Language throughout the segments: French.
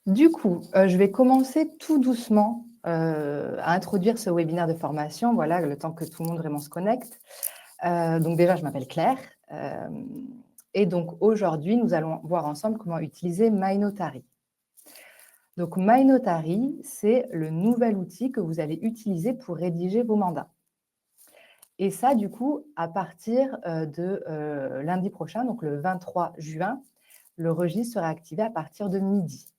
Du coup, je vais commencer tout doucement, à introduire ce webinaire de formation, voilà, le temps que tout le monde vraiment se connecte. Donc déjà, je m'appelle Claire, et donc aujourd'hui, nous allons voir ensemble comment utiliser MyNotary. Donc MyNotary, c'est le nouvel outil que vous allez utiliser pour rédiger vos mandats. Et ça, du coup, à partir, de, lundi prochain, donc le 23 juin, le registre sera activé à partir de midi.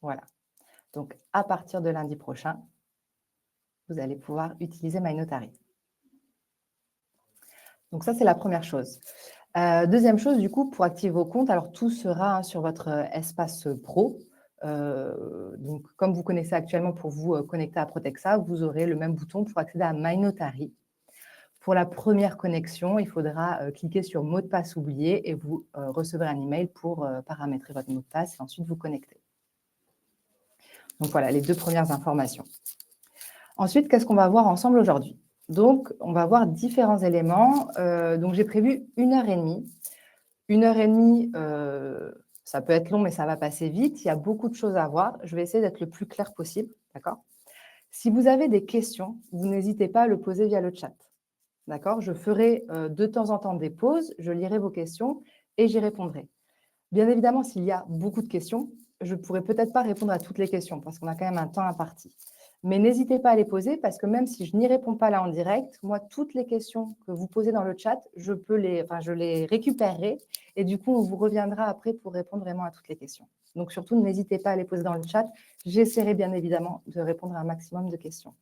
Voilà. Donc, à partir de lundi prochain, vous allez pouvoir utiliser MyNotary. Donc, ça, c'est la première chose. Deuxième chose, du coup, pour activer vos comptes, alors tout sera sur votre espace pro. Donc, comme vous connaissez actuellement pour vous connecter à Protexa, vous aurez le même bouton pour accéder à MyNotary. Pour la première connexion, il faudra cliquer sur mot de passe oublié et vous recevrez un email pour paramétrer votre mot de passe et ensuite vous connecter. Donc, voilà les deux premières informations. Ensuite, qu'est-ce qu'on va voir ensemble aujourd'hui? Donc, on va voir différents éléments. Donc, j'ai prévu 1h30. 1h30, ça peut être long, mais ça va passer vite. Il y a beaucoup de choses à voir. Je vais essayer d'être le plus clair possible, d'accord? Si vous avez des questions, vous n'hésitez pas à le poser via le chat, d'accord? Je ferai de temps en temps des pauses, je lirai vos questions et j'y répondrai. Bien évidemment, s'il y a beaucoup de questions, je ne pourrai peut-être pas répondre à toutes les questions parce qu'on a quand même un temps imparti. Mais n'hésitez pas à les poser parce que même si je n'y réponds pas là en direct, moi, toutes les questions que vous posez dans le chat, je les récupérerai et du coup, on vous reviendra après pour répondre vraiment à toutes les questions. Donc, surtout, n'hésitez pas à les poser dans le chat. J'essaierai bien évidemment de répondre à un maximum de questions.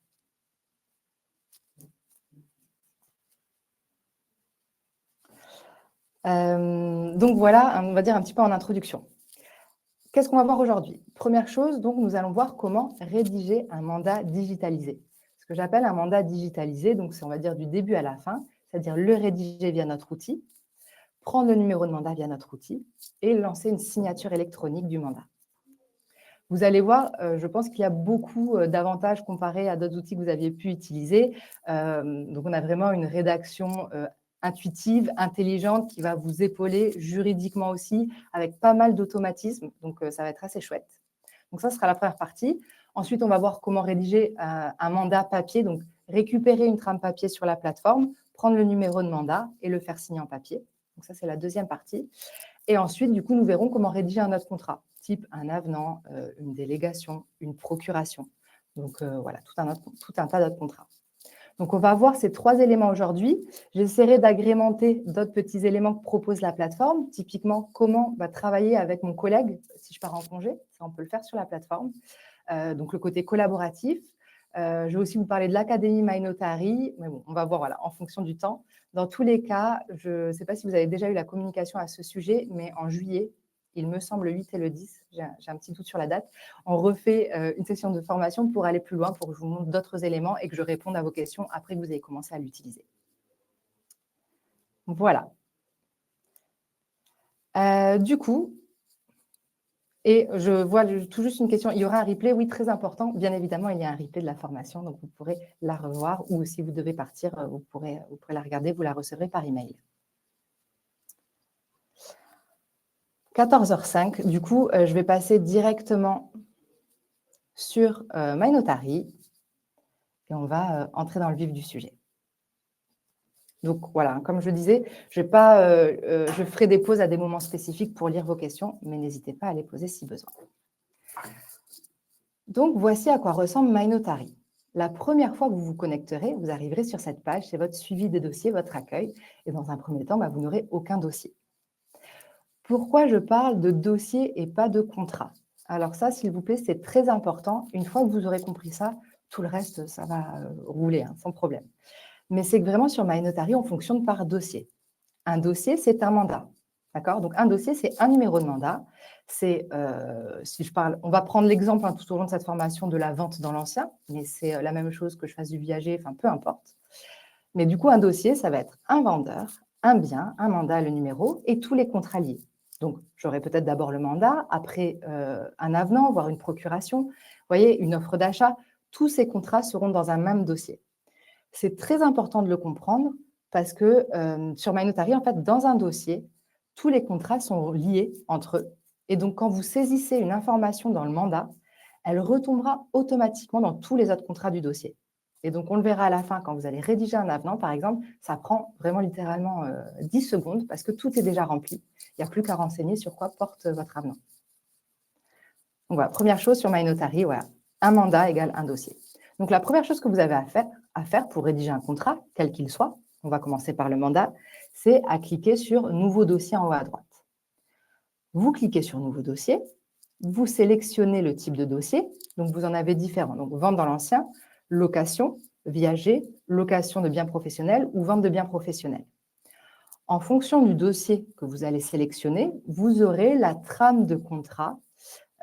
Donc, voilà, on va dire un petit peu en introduction. Qu'est-ce qu'on va voir aujourd'hui? Première chose, donc, nous allons voir comment rédiger un mandat digitalisé. Ce que j'appelle un mandat digitalisé, donc c'est, on va dire, du début à la fin, c'est-à-dire le rédiger via notre outil, prendre le numéro de mandat via notre outil et lancer une signature électronique du mandat. Vous allez voir, je pense qu'il y a beaucoup d'avantages comparés à d'autres outils que vous aviez pu utiliser. Donc, on a vraiment une rédaction intuitive, intelligente, qui va vous épauler juridiquement aussi, avec pas mal d'automatismes. Donc, ça va être assez chouette. Donc, ça sera la première partie. Ensuite, on va voir comment rédiger un mandat papier, donc récupérer une trame papier sur la plateforme, prendre le numéro de mandat et le faire signer en papier. Donc, ça, c'est la deuxième partie. Et ensuite, du coup, nous verrons comment rédiger un autre contrat, type un avenant, une délégation, une procuration. Donc, voilà, tout un tas d'autres contrats. Donc, on va voir ces 3 éléments aujourd'hui. J'essaierai d'agrémenter d'autres petits éléments que propose la plateforme. Typiquement, comment travailler avec mon collègue si je pars en congé. Ça, on peut le faire sur la plateforme. Donc, le côté collaboratif. Je vais aussi vous parler de l'Académie MyNotary. Mais bon, on va voir voilà, en fonction du temps. Dans tous les cas, je ne sais pas si vous avez déjà eu la communication à ce sujet, mais en juillet, il me semble le 8 et le 10, j'ai un petit doute sur la date, on refait une session de formation pour aller plus loin, pour que je vous montre d'autres éléments et que je réponde à vos questions après que vous ayez commencé à l'utiliser. Voilà. Du coup, et je vois tout juste une question, il y aura un replay? Oui, très important. Bien évidemment, il y a un replay de la formation, donc vous pourrez la revoir ou si vous devez partir, vous pourrez la regarder, vous la recevrez par email. 14h05, du coup, je vais passer directement sur MyNotary et on va entrer dans le vif du sujet. Donc voilà, comme je disais, je ferai des pauses à des moments spécifiques pour lire vos questions, mais n'hésitez pas à les poser si besoin. Donc voici à quoi ressemble MyNotary. La première fois que vous vous connecterez, vous arriverez sur cette page, c'est votre suivi des dossiers, votre accueil, et dans un premier temps, vous n'aurez aucun dossier. Pourquoi je parle de dossier et pas de contrat? Alors ça, s'il vous plaît, c'est très important. Une fois que vous aurez compris ça, tout le reste, ça va rouler, sans problème. Mais c'est que vraiment, sur MyNotary, on fonctionne par dossier. Un dossier, c'est un mandat. D'accord? Donc, un dossier, c'est un numéro de mandat. C'est, on va prendre l'exemple tout au long de cette formation de la vente dans l'ancien, mais c'est la même chose que je fasse du viager, peu importe. Mais du coup, un dossier, ça va être un vendeur, un bien, un mandat, le numéro, et tous les contrats liés. Donc, j'aurai peut-être d'abord le mandat, après un avenant, voire une procuration, vous voyez, une offre d'achat. Tous ces contrats seront dans un même dossier. C'est très important de le comprendre parce que sur MyNotary, en fait, dans un dossier, tous les contrats sont liés entre eux Et donc, quand vous saisissez une information dans le mandat, elle retombera automatiquement dans tous les autres contrats du dossier. Et donc, on le verra à la fin, quand vous allez rédiger un avenant, par exemple, ça prend vraiment littéralement 10 secondes parce que tout est déjà rempli. Il n'y a plus qu'à renseigner sur quoi porte votre avenant. Donc voilà, première chose sur MyNotary, voilà, un mandat égale un dossier. Donc la première chose que vous avez à faire pour rédiger un contrat, quel qu'il soit, on va commencer par le mandat, c'est à cliquer sur « Nouveau dossier » en haut à droite. Vous cliquez sur « Nouveau dossier », vous sélectionnez le type de dossier, donc vous en avez différents. Donc vente dans l'ancien, location, viager, location de biens professionnels ou vente de biens professionnels. En fonction du dossier que vous allez sélectionner, vous aurez la trame de contrat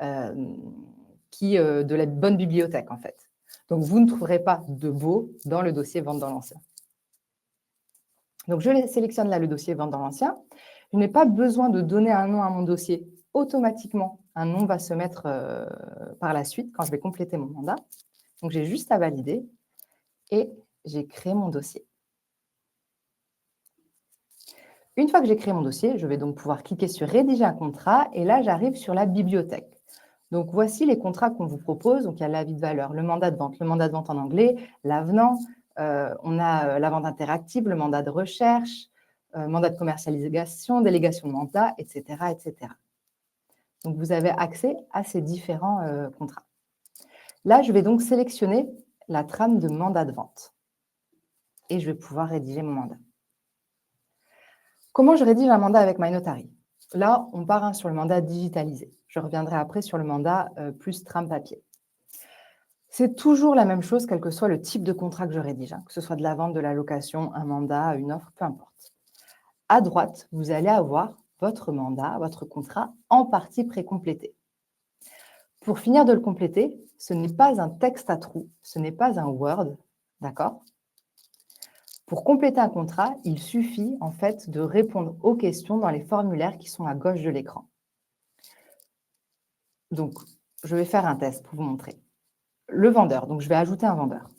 de la bonne bibliothèque, en fait. Donc, vous ne trouverez pas de beau dans le dossier vente dans l'ancien. Donc, je sélectionne là le dossier vente dans l'ancien. Je n'ai pas besoin de donner un nom à mon dossier. Automatiquement, un nom va se mettre par la suite quand je vais compléter mon mandat. Donc, j'ai juste à valider et j'ai créé mon dossier. Une fois que j'ai créé mon dossier, je vais donc pouvoir cliquer sur « Rédiger un contrat » et là, j'arrive sur la bibliothèque. Donc, voici les contrats qu'on vous propose. Donc, il y a l'avis de valeur, le mandat de vente en anglais, l'avenant, on a la vente interactive, le mandat de recherche, mandat de commercialisation, délégation de mandat, etc., etc. Donc, vous avez accès à ces différents contrats. Là, je vais donc sélectionner la trame de mandat de vente et je vais pouvoir rédiger mon mandat. Comment je rédige un mandat avec MyNotary? Là, on part sur le mandat digitalisé. Je reviendrai après sur le mandat plus trame papier. C'est toujours la même chose, quel que soit le type de contrat que je rédige, que ce soit de la vente, de la location, un mandat, une offre, peu importe. À droite, vous allez avoir votre mandat, votre contrat en partie précomplété. Pour finir de le compléter, ce n'est pas un texte à trous, ce n'est pas un Word, d'accord? Pour compléter un contrat, il suffit en fait de répondre aux questions dans les formulaires qui sont à gauche de l'écran. Donc, je vais faire un test pour vous montrer. Le vendeur, donc je vais ajouter un vendeur.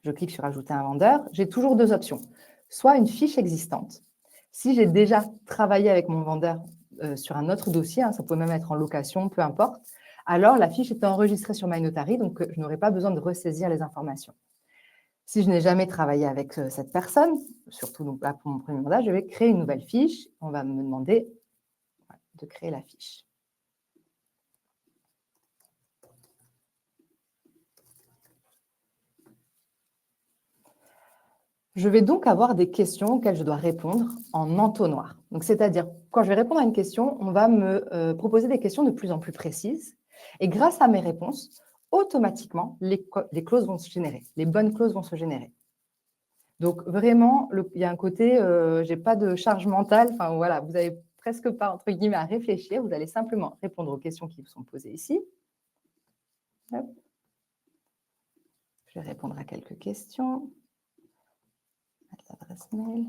Je clique sur « Ajouter un vendeur ». J'ai toujours deux options. Soit une fiche existante. Si j'ai déjà travaillé avec mon vendeur sur un autre dossier, ça peut même être en location, peu importe, alors la fiche est enregistrée sur MyNotary, donc je n'aurai pas besoin de ressaisir les informations. Si je n'ai jamais travaillé avec cette personne, surtout donc là pour mon premier mandat, je vais créer une nouvelle fiche. On va me demander de créer la fiche. Je vais donc avoir des questions auxquelles je dois répondre en entonnoir. Donc, c'est-à-dire, quand je vais répondre à une question, on va me proposer des questions de plus en plus précises. Et grâce à mes réponses, automatiquement, les clauses vont se générer. Les bonnes clauses vont se générer. Donc, vraiment, il y a un côté, je n'ai pas de charge mentale. Enfin, voilà, vous n'avez presque pas, entre guillemets, à réfléchir. Vous allez simplement répondre aux questions qui vous sont posées ici. Hop. Je vais répondre à quelques questions. L'adresse mail,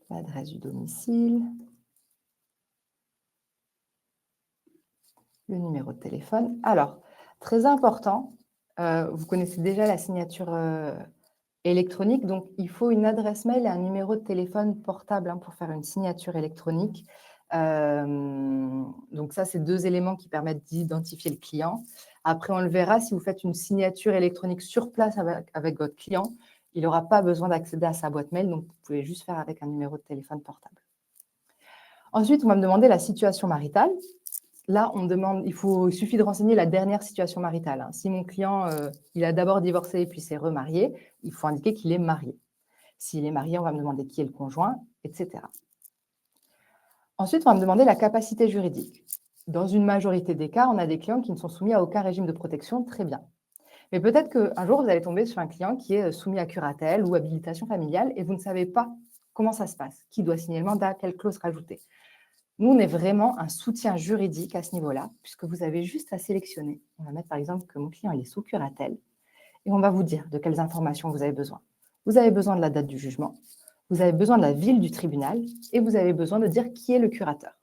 l'adresse du domicile, le numéro de téléphone. Alors, très important, vous connaissez déjà la signature électronique, donc il faut une adresse mail et un numéro de téléphone portable pour faire une signature électronique. Donc ça, c'est deux éléments qui permettent d'identifier le client. Après, on le verra, si vous faites une signature électronique sur place avec votre client, il n'aura pas besoin d'accéder à sa boîte mail, donc vous pouvez juste faire avec un numéro de téléphone portable. Ensuite, on va me demander la situation maritale. Là, on demande, il suffit de renseigner la dernière situation maritale. Si mon client, il a d'abord divorcé puis s'est remarié, il faut indiquer qu'il est marié. S'il est marié, on va me demander qui est le conjoint, etc. Ensuite, on va me demander la capacité juridique. Dans une majorité des cas, on a des clients qui ne sont soumis à aucun régime de protection, très bien. Mais peut-être qu'un jour, vous allez tomber sur un client qui est soumis à curatelle ou habilitation familiale et vous ne savez pas comment ça se passe, qui doit signer le mandat, quelle clause rajouter. Nous, on est vraiment un soutien juridique à ce niveau-là, puisque vous avez juste à sélectionner. On va mettre par exemple que mon client il est sous curatelle et on va vous dire de quelles informations vous avez besoin. Vous avez besoin de la date du jugement, vous avez besoin de la ville du tribunal et vous avez besoin de dire qui est le curateur.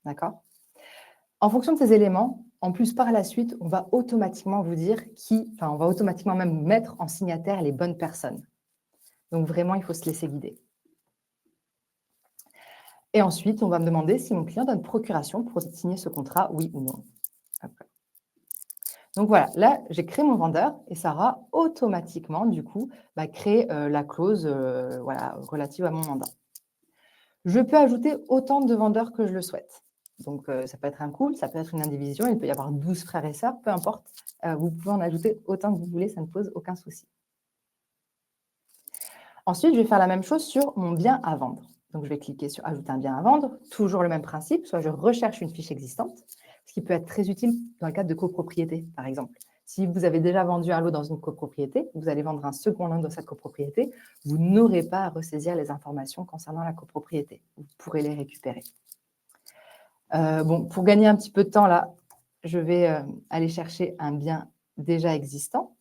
D'accord? En fonction de ces éléments, en plus par la suite, on va automatiquement vous dire on va automatiquement même mettre en signataire les bonnes personnes. Donc vraiment, il faut se laisser guider. Et ensuite, on va me demander si mon client donne procuration pour signer ce contrat, oui ou non. Hop. Donc voilà, là, j'ai créé mon vendeur et ça aura automatiquement, du coup, créé la clause voilà, relative à mon mandat. Je peux ajouter autant de vendeurs que je le souhaite. Donc, ça peut être un couple, ça peut être une indivision, il peut y avoir 12 frères et sœurs, peu importe. Vous pouvez en ajouter autant que vous voulez, ça ne pose aucun souci. Ensuite, je vais faire la même chose sur mon bien à vendre. Donc, je vais cliquer sur « Ajouter un bien à vendre », toujours le même principe, soit je recherche une fiche existante, ce qui peut être très utile dans le cadre de copropriété, par exemple. Si vous avez déjà vendu un lot dans une copropriété, vous allez vendre un second lot dans cette copropriété, vous n'aurez pas à ressaisir les informations concernant la copropriété. Vous pourrez les récupérer. Bon, pour gagner un petit peu de temps, là, je vais aller chercher un bien déjà existant.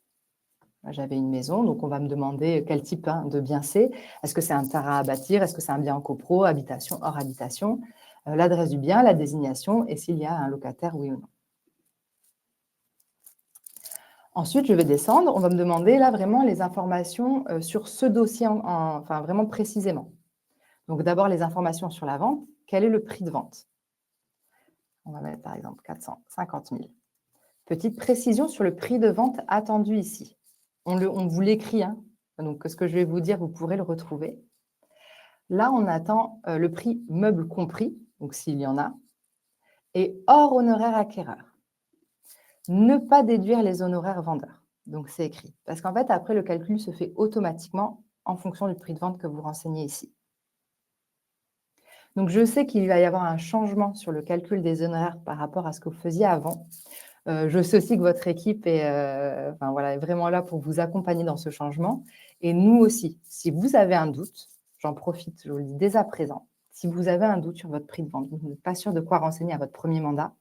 J'avais une maison, donc on va me demander quel type de bien c'est. Est-ce que c'est un terrain à bâtir? Est-ce que c'est un bien en copro, habitation, hors habitation? L'adresse du bien, la désignation et s'il y a un locataire, oui ou non. Ensuite, je vais descendre. On va me demander là vraiment les informations sur ce dossier, enfin vraiment précisément. Donc d'abord les informations sur la vente. Quel est le prix de vente? On va mettre par exemple 450 000. Petite précision sur le prix de vente attendu ici. On vous l'écrit, hein. Donc ce que je vais vous dire, vous pourrez le retrouver. Là, on attend le prix meuble compris, donc s'il y en a, et hors honoraires acquéreur. Ne pas déduire les honoraires vendeurs. Donc, c'est écrit. Parce qu'en fait, après, le calcul se fait automatiquement en fonction du prix de vente que vous renseignez ici. Donc, je sais qu'il va y avoir un changement sur le calcul des honoraires par rapport à ce que vous faisiez avant. Je sais aussi que votre équipe est, est vraiment là pour vous accompagner dans ce changement. Et nous aussi, si vous avez un doute, j'en profite, je vous le dis dès à présent, si vous avez un doute sur votre prix de vente, vous n'êtes pas sûr de quoi renseigner à votre premier mandat,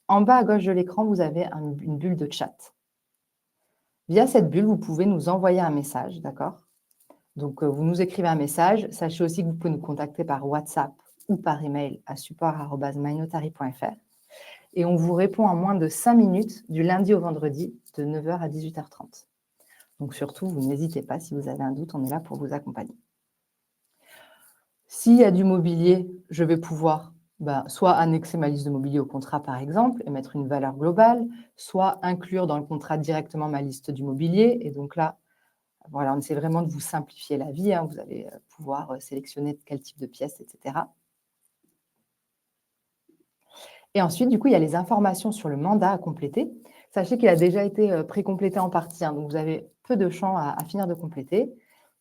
en bas à gauche de l'écran, vous avez une bulle de chat. Via cette bulle, vous pouvez nous envoyer un message, d'accord? Donc, vous nous écrivez un message. Sachez aussi que vous pouvez nous contacter par WhatsApp ou par email à support@mynotary.fr. Et on vous répond en moins de 5 minutes du lundi au vendredi de 9 h à 18 h 30. Donc surtout, vous n'hésitez pas, si vous avez un doute, on est là pour vous accompagner. S'il y a du mobilier, je vais pouvoir soit annexer ma liste de mobilier au contrat, par exemple, et mettre une valeur globale, soit inclure dans le contrat directement ma liste du mobilier. Et donc là, voilà, on essaie vraiment de vous simplifier la vie, hein. Vous allez pouvoir sélectionner quel type de pièces, etc. Et ensuite, du coup, il y a les informations sur le mandat à compléter. Sachez qu'il a déjà été précomplété en partie, hein, donc vous avez peu de champs à finir de compléter.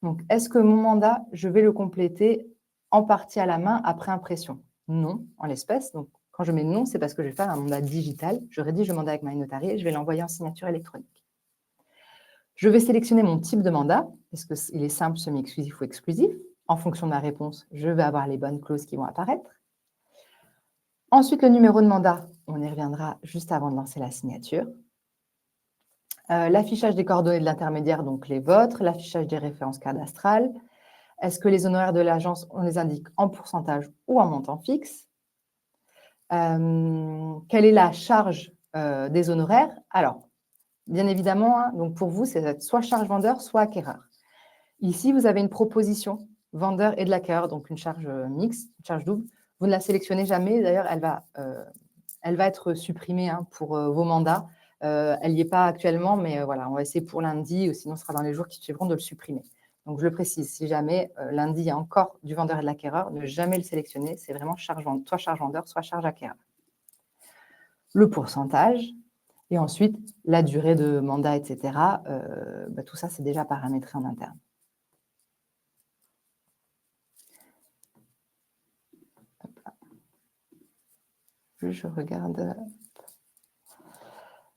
Donc, est-ce que mon mandat, je vais le compléter en partie à la main après impression? Non, en l'espèce. Donc, quand je mets non, c'est parce que je vais faire un mandat digital. Je rédige le mandat avec MyNotary et je vais l'envoyer en signature électronique. Je vais sélectionner mon type de mandat. Est-ce qu'il est simple, semi-exclusif ou exclusif? En fonction de ma réponse, je vais avoir les bonnes clauses qui vont apparaître. Ensuite, le numéro de mandat, on y reviendra juste avant de lancer la signature. L'affichage des coordonnées de l'intermédiaire, donc les vôtres, l'affichage des références cadastrales. Est-ce que les honoraires de l'agence, on les indique en pourcentage ou en montant fixe? Quelle est la charge des honoraires? Alors, bien évidemment, hein, donc pour vous, c'est soit charge vendeur, soit acquéreur. Ici, vous avez une proposition vendeur et de l'acquéreur, donc une charge mixte, une charge double. Vous ne la sélectionnez jamais. D'ailleurs, elle va être supprimée pour vos mandats. Elle n'y est pas actuellement, mais voilà, on va essayer pour lundi, ou sinon ce sera dans les jours qui suivront de le supprimer. Donc, je le précise, si jamais lundi, il y a encore du vendeur et de l'acquéreur, ne jamais le sélectionner. C'est vraiment soit charge vendeur, soit charge acquéreur. Le pourcentage, et ensuite la durée de mandat, etc. Tout ça, c'est déjà paramétré en interne. Je regarde.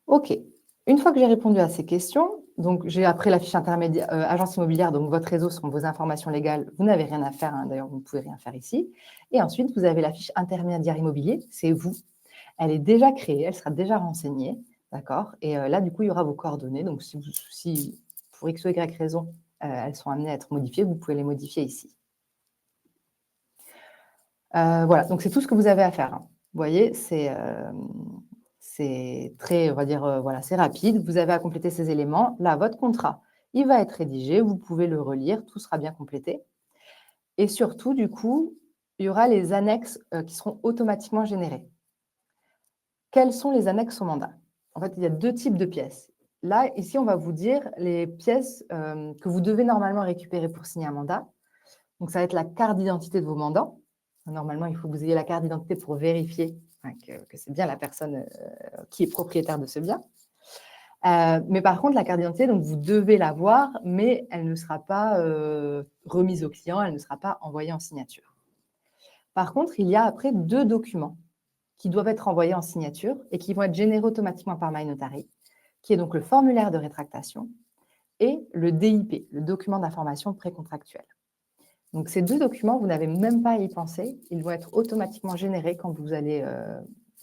OK. Une fois que j'ai répondu à ces questions, donc j'ai après la fiche intermédiaire agence immobilière, donc votre réseau sont vos informations légales, vous n'avez rien à faire, hein, d'ailleurs vous ne pouvez rien faire ici. Et ensuite, vous avez la fiche intermédiaire immobilier, c'est vous. Elle est déjà créée, elle sera déjà renseignée, d'accord? Et là, du coup, il y aura vos coordonnées. Donc, si pour X ou Y raison, elles sont amenées à être modifiées, vous pouvez les modifier ici. Voilà, donc c'est tout ce que vous avez à faire, hein. Vous voyez, c'est très, on va dire, voilà, c'est rapide. Vous avez à compléter ces éléments. Là, votre contrat, il va être rédigé. Vous pouvez le relire. Tout sera bien complété. Et surtout, du coup, il y aura les annexes qui seront automatiquement générées. Quelles sont les annexes au mandat? En fait, il y a 2 types de pièces. Là, ici, on va vous dire les pièces que vous devez normalement récupérer pour signer un mandat. Donc, ça va être la carte d'identité de vos mandants. Normalement, il faut que vous ayez la carte d'identité pour vérifier que c'est bien la personne qui est propriétaire de ce bien. Mais par contre, la carte d'identité, donc vous devez l'avoir, mais elle ne sera pas remise au client, elle ne sera pas envoyée en signature. Par contre, il y a après 2 documents qui doivent être envoyés en signature et qui vont être générés automatiquement par MyNotary, qui est donc le formulaire de rétractation et le DIP, le document d'information précontractuelle. Donc, ces 2 documents, vous n'avez même pas à y penser. Ils vont être automatiquement générés quand vous allez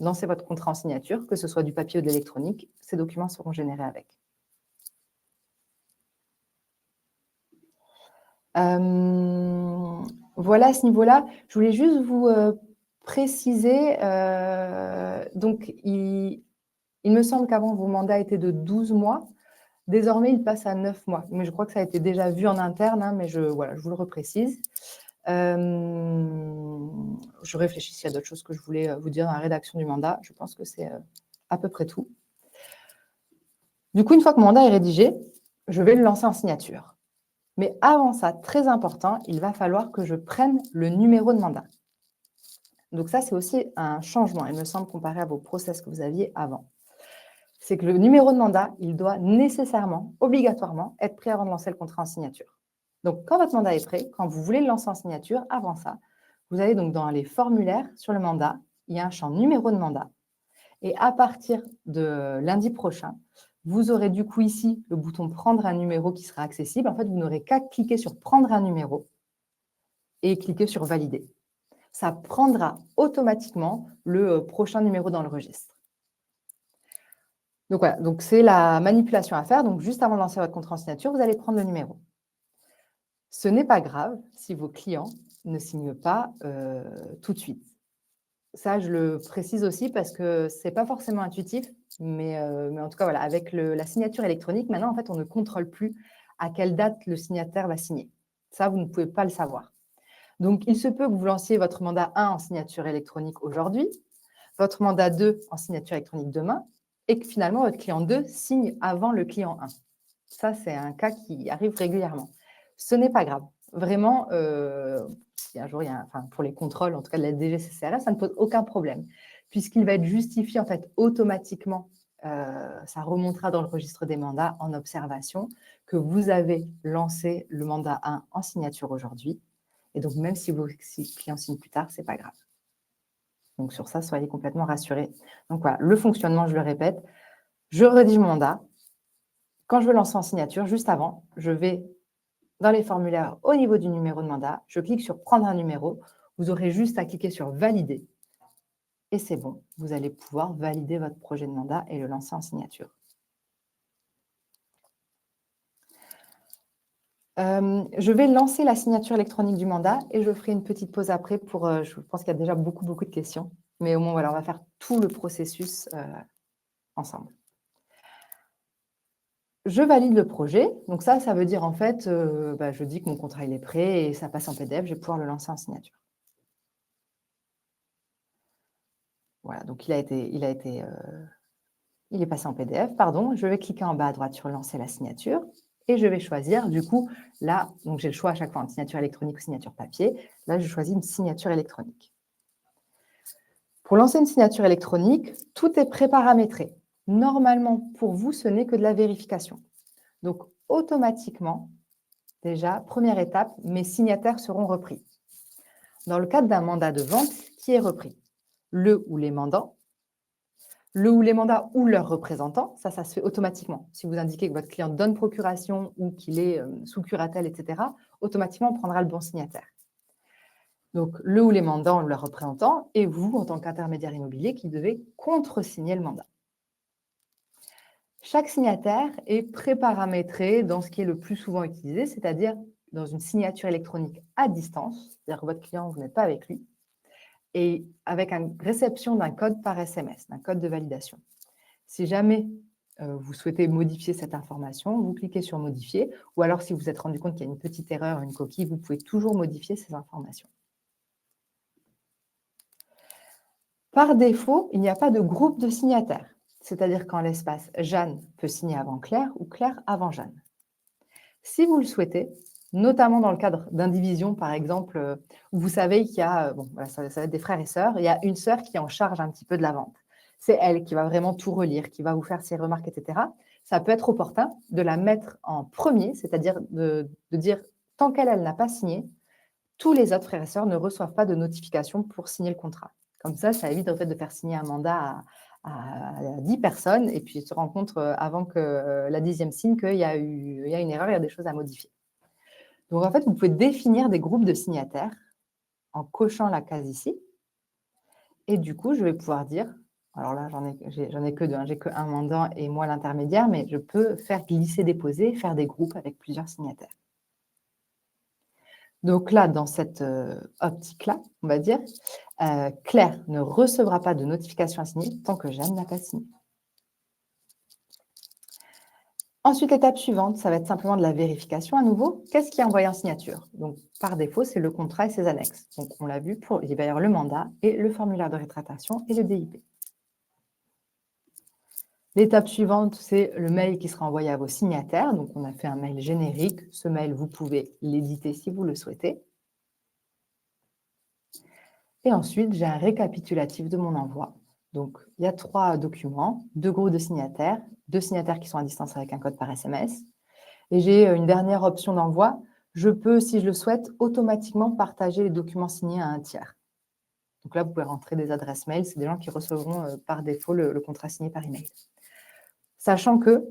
lancer votre contrat en signature, que ce soit du papier ou de l'électronique. Ces documents seront générés avec. Voilà, à ce niveau-là, je voulais juste vous préciser. Donc, il me semble qu'avant, vos mandats étaient de 12 mois. Désormais, il passe à 9 mois. Mais je crois que ça a été déjà vu en interne, hein, mais voilà, je vous le reprécise. Je réfléchis s'il y a d'autres choses que je voulais vous dire dans la rédaction du mandat. Je pense que c'est à peu près tout. Du coup, une fois que mon mandat est rédigé, je vais le lancer en signature. Mais avant ça, très important, il va falloir que je prenne le numéro de mandat. Donc ça, c'est aussi un changement, il me semble, comparé à vos process que vous aviez avant. C'est que le numéro de mandat, il doit nécessairement, obligatoirement, être prêt avant de lancer le contrat en signature. Donc, quand votre mandat est prêt, quand vous voulez le lancer en signature, avant ça, vous allez donc dans les formulaires sur le mandat, il y a un champ numéro de mandat. Et à partir de lundi prochain, vous aurez du coup ici le bouton « Prendre un numéro » qui sera accessible. En fait, vous n'aurez qu'à cliquer sur « Prendre un numéro » et cliquer sur « Valider ». Ça prendra automatiquement le prochain numéro dans le registre. Donc voilà, donc c'est la manipulation à faire. Donc juste avant de lancer votre contrat en signature, vous allez prendre le numéro. Ce n'est pas grave si vos clients ne signent pas tout de suite. Ça, je le précise aussi parce que ce n'est pas forcément intuitif, mais en tout cas, voilà, avec la signature électronique, maintenant, en fait, on ne contrôle plus à quelle date le signataire va signer. Ça, vous ne pouvez pas le savoir. Donc, il se peut que vous lanciez votre mandat 1 en signature électronique aujourd'hui, votre mandat 2 en signature électronique demain, et que finalement, votre client 2 signe avant le client 1. Ça, c'est un cas qui arrive régulièrement. Ce n'est pas grave. Vraiment, si un jour, pour les contrôles, en tout cas de la DGCCRF, ça ne pose aucun problème, puisqu'il va être justifié en fait automatiquement. Ça remontera dans le registre des mandats en observation que vous avez lancé le mandat 1 en signature aujourd'hui. Et donc, même si le client signe plus tard, ce n'est pas grave. Donc, sur ça, soyez complètement rassurés. Donc, voilà, le fonctionnement, je le répète, je rédige mon mandat. Quand je veux lancer en signature, juste avant, je vais dans les formulaires au niveau du numéro de mandat, je clique sur « Prendre un numéro ». Vous aurez juste à cliquer sur « Valider ». Et c'est bon, vous allez pouvoir valider votre projet de mandat et le lancer en signature. Je vais lancer la signature électronique du mandat et je ferai une petite pause après pour, je pense qu'il y a déjà beaucoup de questions, mais au moins, voilà, on va faire tout le processus ensemble. Je valide le projet. Donc ça veut dire en fait, je dis que mon contrat il est prêt et ça passe en PDF, je vais pouvoir le lancer en signature. Voilà, donc il est passé en PDF, pardon. Je vais cliquer en bas à droite sur lancer la signature et je vais choisir, du coup, là, donc j'ai le choix à chaque fois entre signature électronique ou signature papier. Là, je choisis une signature électronique. Pour lancer une signature électronique, tout est préparamétré. Normalement, pour vous, ce n'est que de la vérification. Donc, automatiquement, déjà, première étape, mes signataires seront repris. Dans le cadre d'un mandat de vente, qui est repris? Le ou les mandants, le ou les mandats ou leurs représentants, ça se fait automatiquement. Si vous indiquez que votre client donne procuration ou qu'il est sous curatelle, etc., automatiquement, on prendra le bon signataire. Donc, le ou les mandants ou leurs représentants, et vous, en tant qu'intermédiaire immobilier, qui devez contresigner le mandat. Chaque signataire est préparamétré dans ce qui est le plus souvent utilisé, c'est-à-dire dans une signature électronique à distance, c'est-à-dire que votre client, vous n'êtes pas avec lui, et avec une réception d'un code par SMS, d'un code de validation. Si jamais vous souhaitez modifier cette information, vous cliquez sur « Modifier » ou alors si vous vous êtes rendu compte qu'il y a une petite erreur, une coquille, vous pouvez toujours modifier ces informations. Par défaut, il n'y a pas de groupe de signataires. C'est-à-dire qu'en l'espace, Jeanne peut signer avant Claire ou Claire avant Jeanne. Si vous le souhaitez, notamment dans le cadre d'indivision, par exemple, où vous savez qu'il y a, bon, voilà, ça va être des frères et sœurs, il y a une sœur qui est en charge un petit peu de la vente. C'est elle qui va vraiment tout relire, qui va vous faire ses remarques, etc. Ça peut être opportun de la mettre en premier, c'est-à-dire de dire, tant qu'elle, elle n'a pas signé, tous les autres frères et sœurs ne reçoivent pas de notification pour signer le contrat. Comme ça évite en fait de faire signer un mandat à 10 personnes et puis se rendre compte avant que la 10e signe qu'il y a une erreur, il y a des choses à modifier. Donc en fait, vous pouvez définir des groupes de signataires en cochant la case ici. Et du coup, je vais pouvoir dire, alors là, j'en ai que deux, hein, j'ai qu'un mandant et moi l'intermédiaire, mais je peux faire glisser-déposer, faire des groupes avec plusieurs signataires. Donc là, dans cette optique-là, on va dire, Claire ne recevra pas de notification à signer tant que Jeanne n'a pas signé. Ensuite, l'étape suivante, ça va être simplement de la vérification à nouveau. Qu'est-ce qui est envoyé en signature? Donc, par défaut, c'est le contrat et ses annexes. Donc, on l'a vu, il va y avoir le mandat et le formulaire de rétractation et le DIP. L'étape suivante, c'est le mail qui sera envoyé à vos signataires. Donc, on a fait un mail générique. Ce mail, vous pouvez l'éditer si vous le souhaitez. Et ensuite, j'ai un récapitulatif de mon envoi. Donc, il y a 3 documents, 2 groupes de signataires, 2 signataires qui sont à distance avec un code par SMS. Et j'ai une dernière option d'envoi. Je peux, si je le souhaite, automatiquement partager les documents signés à un tiers. Donc là, vous pouvez rentrer des adresses mail. C'est des gens qui recevront par défaut le contrat signé par email. Sachant que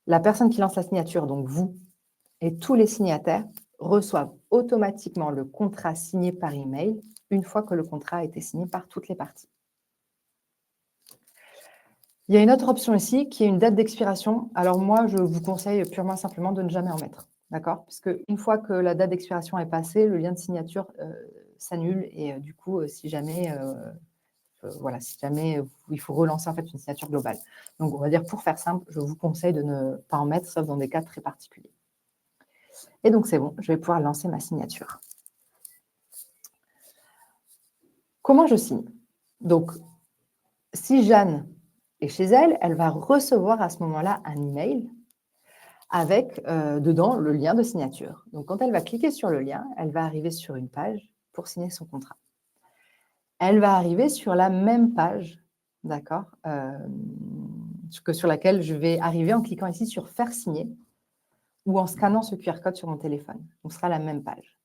la personne qui lance la signature, donc vous et tous les signataires, reçoivent automatiquement le contrat signé par email une fois que le contrat a été signé par toutes les parties. Il y a une autre option ici qui est une date d'expiration. Alors moi, je vous conseille purement et simplement de ne jamais en mettre. D'accord? Parce qu'une fois que la date d'expiration est passée, le lien de signature s'annule et du coup, si jamais il faut relancer en fait une signature globale. Donc, on va dire pour faire simple, je vous conseille de ne pas en mettre, sauf dans des cas très particuliers. Et donc, c'est bon, je vais pouvoir lancer ma signature. Comment je signe? Donc, si Jeanne est chez elle, elle va recevoir à ce moment-là un email avec dedans le lien de signature. Donc, quand elle va cliquer sur le lien, elle va arriver sur une page pour signer son contrat. Elle va arriver sur la même page, d'accord, sur laquelle je vais arriver en cliquant ici sur « Faire signer » ou en scannant ce QR code sur mon téléphone. Donc, ce sera la même page.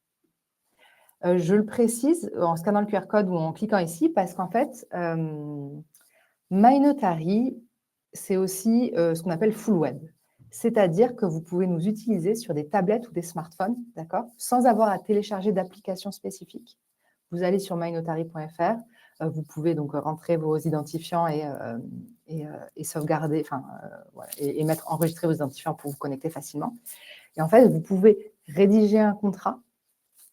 Je le précise en scannant le QR code ou en cliquant ici parce qu'en fait, MyNotary, c'est aussi ce qu'on appelle full web. C'est-à-dire que vous pouvez nous utiliser sur des tablettes ou des smartphones, d'accord, sans avoir à télécharger d'applications spécifiques. Vous allez sur mynotary.fr, vous pouvez donc rentrer vos identifiants et sauvegarder, et enregistrer vos identifiants pour vous connecter facilement. Et en fait, vous pouvez rédiger un contrat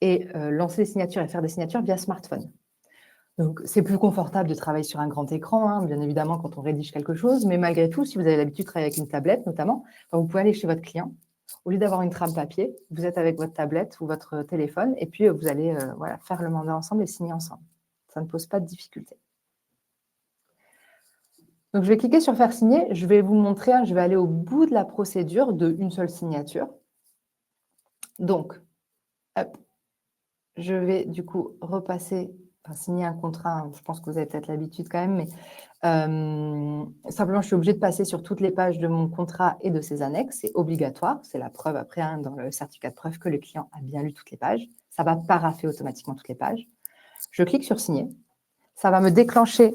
et lancer des signatures et faire des signatures via smartphone. Donc, c'est plus confortable de travailler sur un grand écran, hein, bien évidemment, quand on rédige quelque chose. Mais malgré tout, si vous avez l'habitude de travailler avec une tablette, notamment, vous pouvez aller chez votre client. Au lieu d'avoir une trame papier, vous êtes avec votre tablette ou votre téléphone et puis vous allez faire le mandat ensemble et signer ensemble. Ça ne pose pas de difficulté. Donc, je vais cliquer sur « Faire signer ». Je vais vous montrer, je vais aller au bout de la procédure d'une seule signature. Donc, hop, je vais du coup repasser, signer un contrat. Je pense que vous avez peut-être l'habitude quand même, mais simplement, je suis obligée de passer sur toutes les pages de mon contrat et de ses annexes. C'est obligatoire. C'est la preuve après, dans le certificat de preuve que le client a bien lu toutes les pages. Ça va paraffer automatiquement toutes les pages. Je clique sur « Signer ». Ça va me déclencher…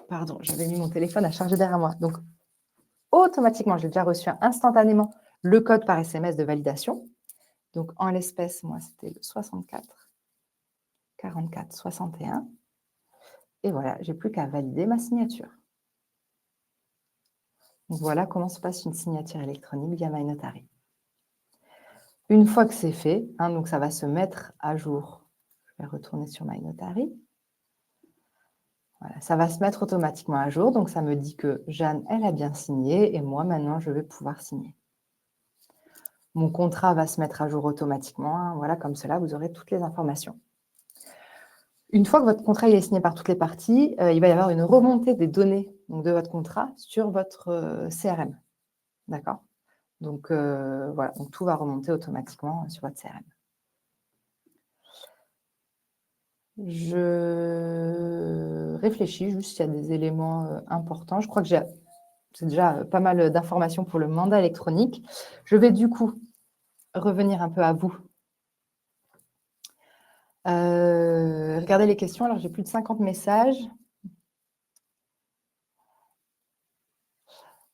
Pardon, j'avais mis mon téléphone à charger derrière moi. Donc, automatiquement, j'ai déjà reçu instantanément le code par SMS de validation. Donc, en l'espèce, moi, c'était le 64 44 61. Et voilà, j'ai plus qu'à valider ma signature. Donc, voilà comment se passe une signature électronique via MyNotary. Une fois que c'est fait, donc ça va se mettre à jour. Je vais retourner sur MyNotary. Voilà, ça va se mettre automatiquement à jour. Donc, ça me dit que Jeanne, elle a bien signé et moi, maintenant, je vais pouvoir signer. Mon contrat va se mettre à jour automatiquement. Voilà, comme cela, vous aurez toutes les informations. Une fois que votre contrat est signé par toutes les parties, il va y avoir une remontée des données donc, de votre contrat sur votre CRM. D'accord? Donc, voilà, donc tout va remonter automatiquement sur votre CRM. Je réfléchis juste s'il y a des éléments importants. Je crois que c'est déjà pas mal d'informations pour le mandat électronique. Je vais du coup revenir un peu à vous. Regardez les questions. Alors, j'ai plus de 50 messages.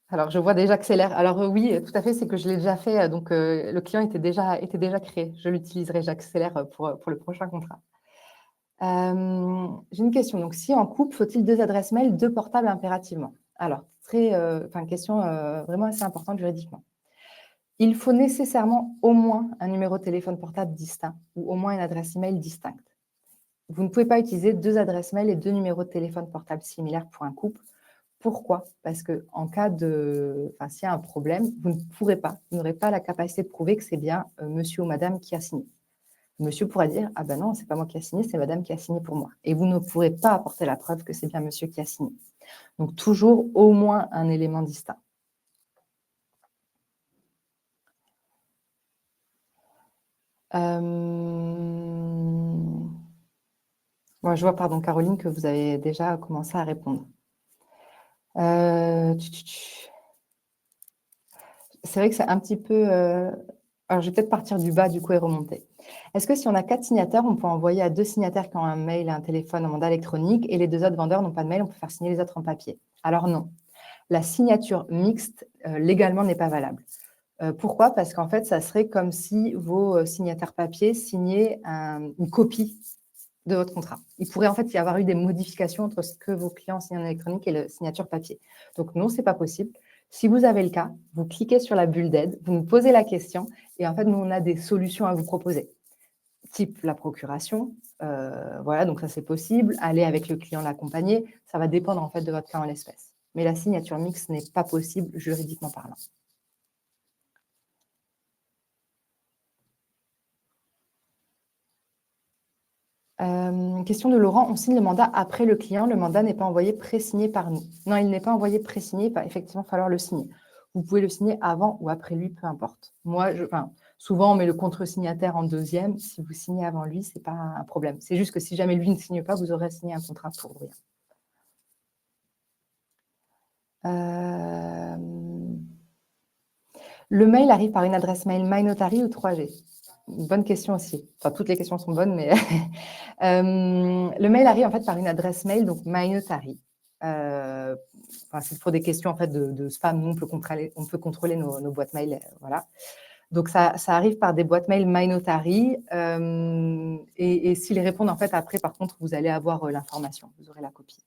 Alors, je vois déjà que c'est l'air. Alors, oui, tout à fait, c'est que je l'ai déjà fait. Donc, le client était déjà créé. Je l'utiliserai, j'accélère pour le prochain contrat. J'ai une question. Donc, si en couple, faut-il 2 adresses mail, 2 portables impérativement? Alors, question vraiment assez importante juridiquement. Il faut nécessairement au moins un numéro de téléphone portable distinct ou au moins une adresse email distincte. Vous ne pouvez pas utiliser 2 adresses mail et 2 numéros de téléphone portable similaires pour un couple. Pourquoi? Parce qu'en cas s'il y a un problème, vous n'aurez pas la capacité de prouver que c'est bien monsieur ou madame qui a signé. Monsieur pourra dire: «Ah ben non, c'est pas moi qui a signé, c'est madame qui a signé pour moi» et vous ne pourrez pas apporter la preuve que c'est bien monsieur qui a signé. Donc toujours au moins un élément distinct. Moi, je vois, pardon, Caroline, que vous avez déjà commencé à répondre. C'est vrai que c'est un petit peu, alors je vais peut-être partir du bas du coup et remonter. Est-ce que si on a 4 signataires, on peut envoyer à 2 signataires qui ont un mail et un téléphone un mandat électronique et les 2 autres vendeurs n'ont pas de mail, on peut faire signer les autres en papier? Alors non, la signature mixte, légalement n'est pas valable. Pourquoi? Parce qu'en fait, ça serait comme si vos, signataires papier signaient une copie de votre contrat. Il pourrait en fait y avoir eu des modifications entre ce que vos clients signent en électronique et la signature papier. Donc non, c'est pas possible. Si vous avez le cas, vous cliquez sur la bulle d'aide, vous nous posez la question et en fait, nous, on a des solutions à vous proposer. Type la procuration, voilà, donc ça, c'est possible. Aller avec le client l'accompagner, ça va dépendre en fait de votre cas en l'espèce. Mais la signature mixte n'est pas possible juridiquement parlant. Question de Laurent, on signe le mandat après le client, le mandat n'est pas envoyé pré-signé par nous. Non, il n'est pas envoyé pré-signé, il va effectivement falloir le signer. Vous pouvez le signer avant ou après lui, peu importe. Moi, souvent, on met le contre-signataire en deuxième. Si vous signez avant lui, ce n'est pas un problème. C'est juste que si jamais lui ne signe pas, vous aurez signé un contrat pour rien. Le mail arrive par une adresse mail MyNotary ou 3G? Bonne question aussi. Enfin, toutes les questions sont bonnes, mais le mail arrive en fait par une adresse mail, donc MyNotary. C'est pour des questions en fait de spam. Nous, on peut contrôler nos boîtes mail, voilà. Donc ça arrive par des boîtes mail MyNotary. Et s'ils répondent en fait après, par contre, vous allez avoir l'information. Vous aurez la copie.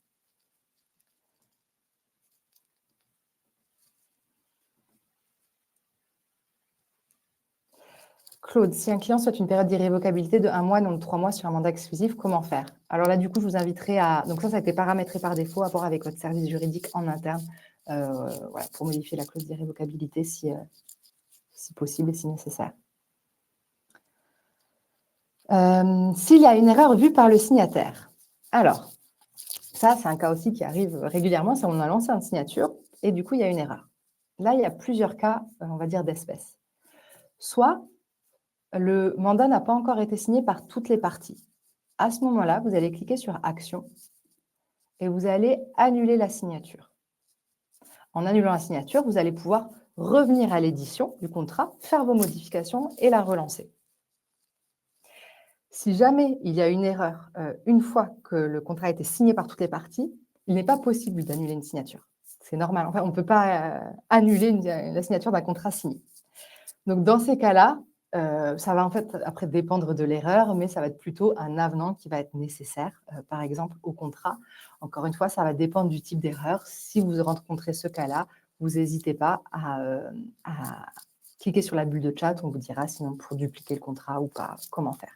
Claude, si un client souhaite une période d'irrévocabilité de 1 mois, non de 3 mois sur un mandat exclusif, comment faire? Alors là, du coup, je vous inviterai à... Donc ça a été paramétré par défaut, à voir avec votre service juridique en interne, voilà, pour modifier la clause d'irrévocabilité si possible et si nécessaire. S'il y a une erreur vue par le signataire. Alors, ça, c'est un cas aussi qui arrive régulièrement. C'est on a lancé une signature et du coup, il y a une erreur. Là, il y a plusieurs cas, on va dire, d'espèces. Soit le mandat n'a pas encore été signé par toutes les parties. À ce moment-là, vous allez cliquer sur « Action » et vous allez annuler la signature. En annulant la signature, vous allez pouvoir revenir à l'édition du contrat, faire vos modifications et la relancer. Si jamais il y a une erreur, une fois que le contrat a été signé par toutes les parties, il n'est pas possible d'annuler une signature. C'est normal. Enfin, on ne peut pas annuler la signature d'un contrat signé. Donc, dans ces cas-là, ça va en fait après dépendre de l'erreur, mais ça va être plutôt un avenant qui va être nécessaire, par exemple au contrat. Encore une fois, ça va dépendre du type d'erreur. Si vous rencontrez ce cas-là, vous n'hésitez pas à cliquer sur la bulle de chat, on vous dira sinon pour dupliquer le contrat ou pas, comment faire.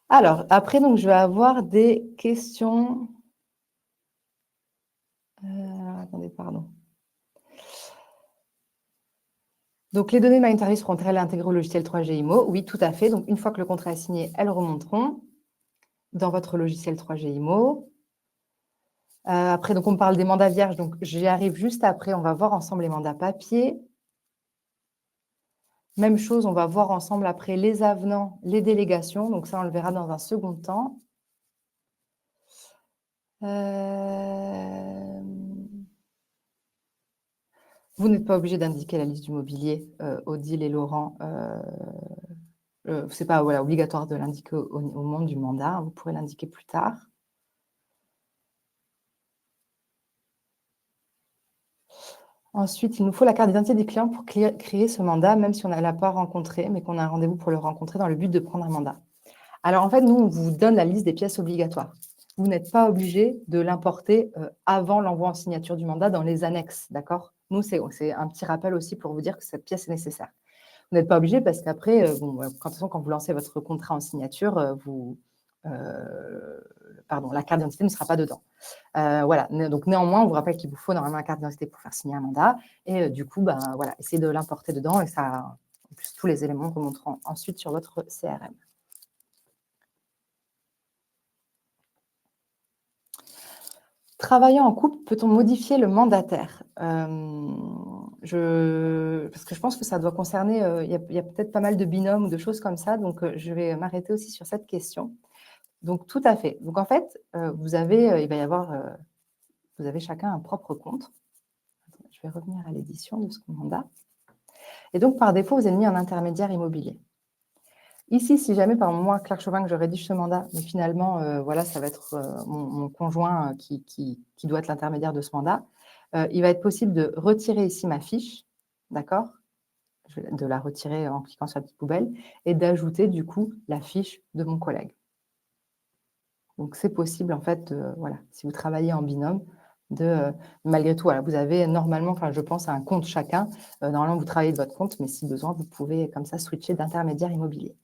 Alors, après, donc, je vais avoir des questions. Attendez, pardon. Donc, les données de My Notary seront-elles intégrées au logiciel 3G IMO? Oui, tout à fait. Donc, une fois que le contrat est signé, elles remonteront dans votre logiciel 3G IMO. Après, donc, on me parle des mandats vierges. Donc, j'y arrive juste après. On va voir ensemble les mandats papier. Même chose, on va voir ensemble après les avenants, les délégations. Donc, ça, on le verra dans un second temps. Vous n'êtes pas obligé d'indiquer la liste du mobilier, Odile et Laurent. Ce n'est pas voilà, obligatoire de l'indiquer au moment du mandat. Vous pourrez l'indiquer plus tard. Ensuite, il nous faut la carte d'identité des clients pour créer ce mandat, même si on ne l'a pas rencontré, mais qu'on a un rendez-vous pour le rencontrer dans le but de prendre un mandat. Alors, en fait, nous, on vous donne la liste des pièces obligatoires. Vous n'êtes pas obligé de l'importer avant l'envoi en signature du mandat dans les annexes, d'accord? Nous, c'est un petit rappel aussi pour vous dire que cette pièce est nécessaire. Vous n'êtes pas obligé parce qu'après, quand vous lancez votre contrat en signature, la carte d'identité ne sera pas dedans. Voilà. Donc, néanmoins, on vous rappelle qu'il vous faut normalement la carte d'identité pour faire signer un mandat. Et du coup, voilà, essayez de l'importer dedans. Et ça, en plus, tous les éléments remonteront ensuite sur votre CRM. Travaillant en couple, peut-on modifier le mandataire? Parce que je pense que ça doit concerner, il y a peut-être pas mal de binômes ou de choses comme ça, donc je vais m'arrêter aussi sur cette question. Donc tout à fait. Donc en fait, vous avez chacun un propre compte. Attendez, je vais revenir à l'édition de ce mandat. Et donc par défaut, vous avez mis un intermédiaire immobilier. Ici, si jamais, par moi, Claire Chauvin, que je rédige ce mandat, mais finalement, voilà, ça va être mon conjoint qui doit être l'intermédiaire de ce mandat, il va être possible de retirer ici ma fiche, d'accord? De la retirer en cliquant sur la petite poubelle et d'ajouter, du coup, la fiche de mon collègue. Donc, c'est possible, en fait, voilà, si vous travaillez en binôme, malgré tout, voilà, vous avez normalement, enfin, je pense, un compte chacun. Normalement, vous travaillez de votre compte, mais si besoin, vous pouvez, comme ça, switcher d'intermédiaire immobilier.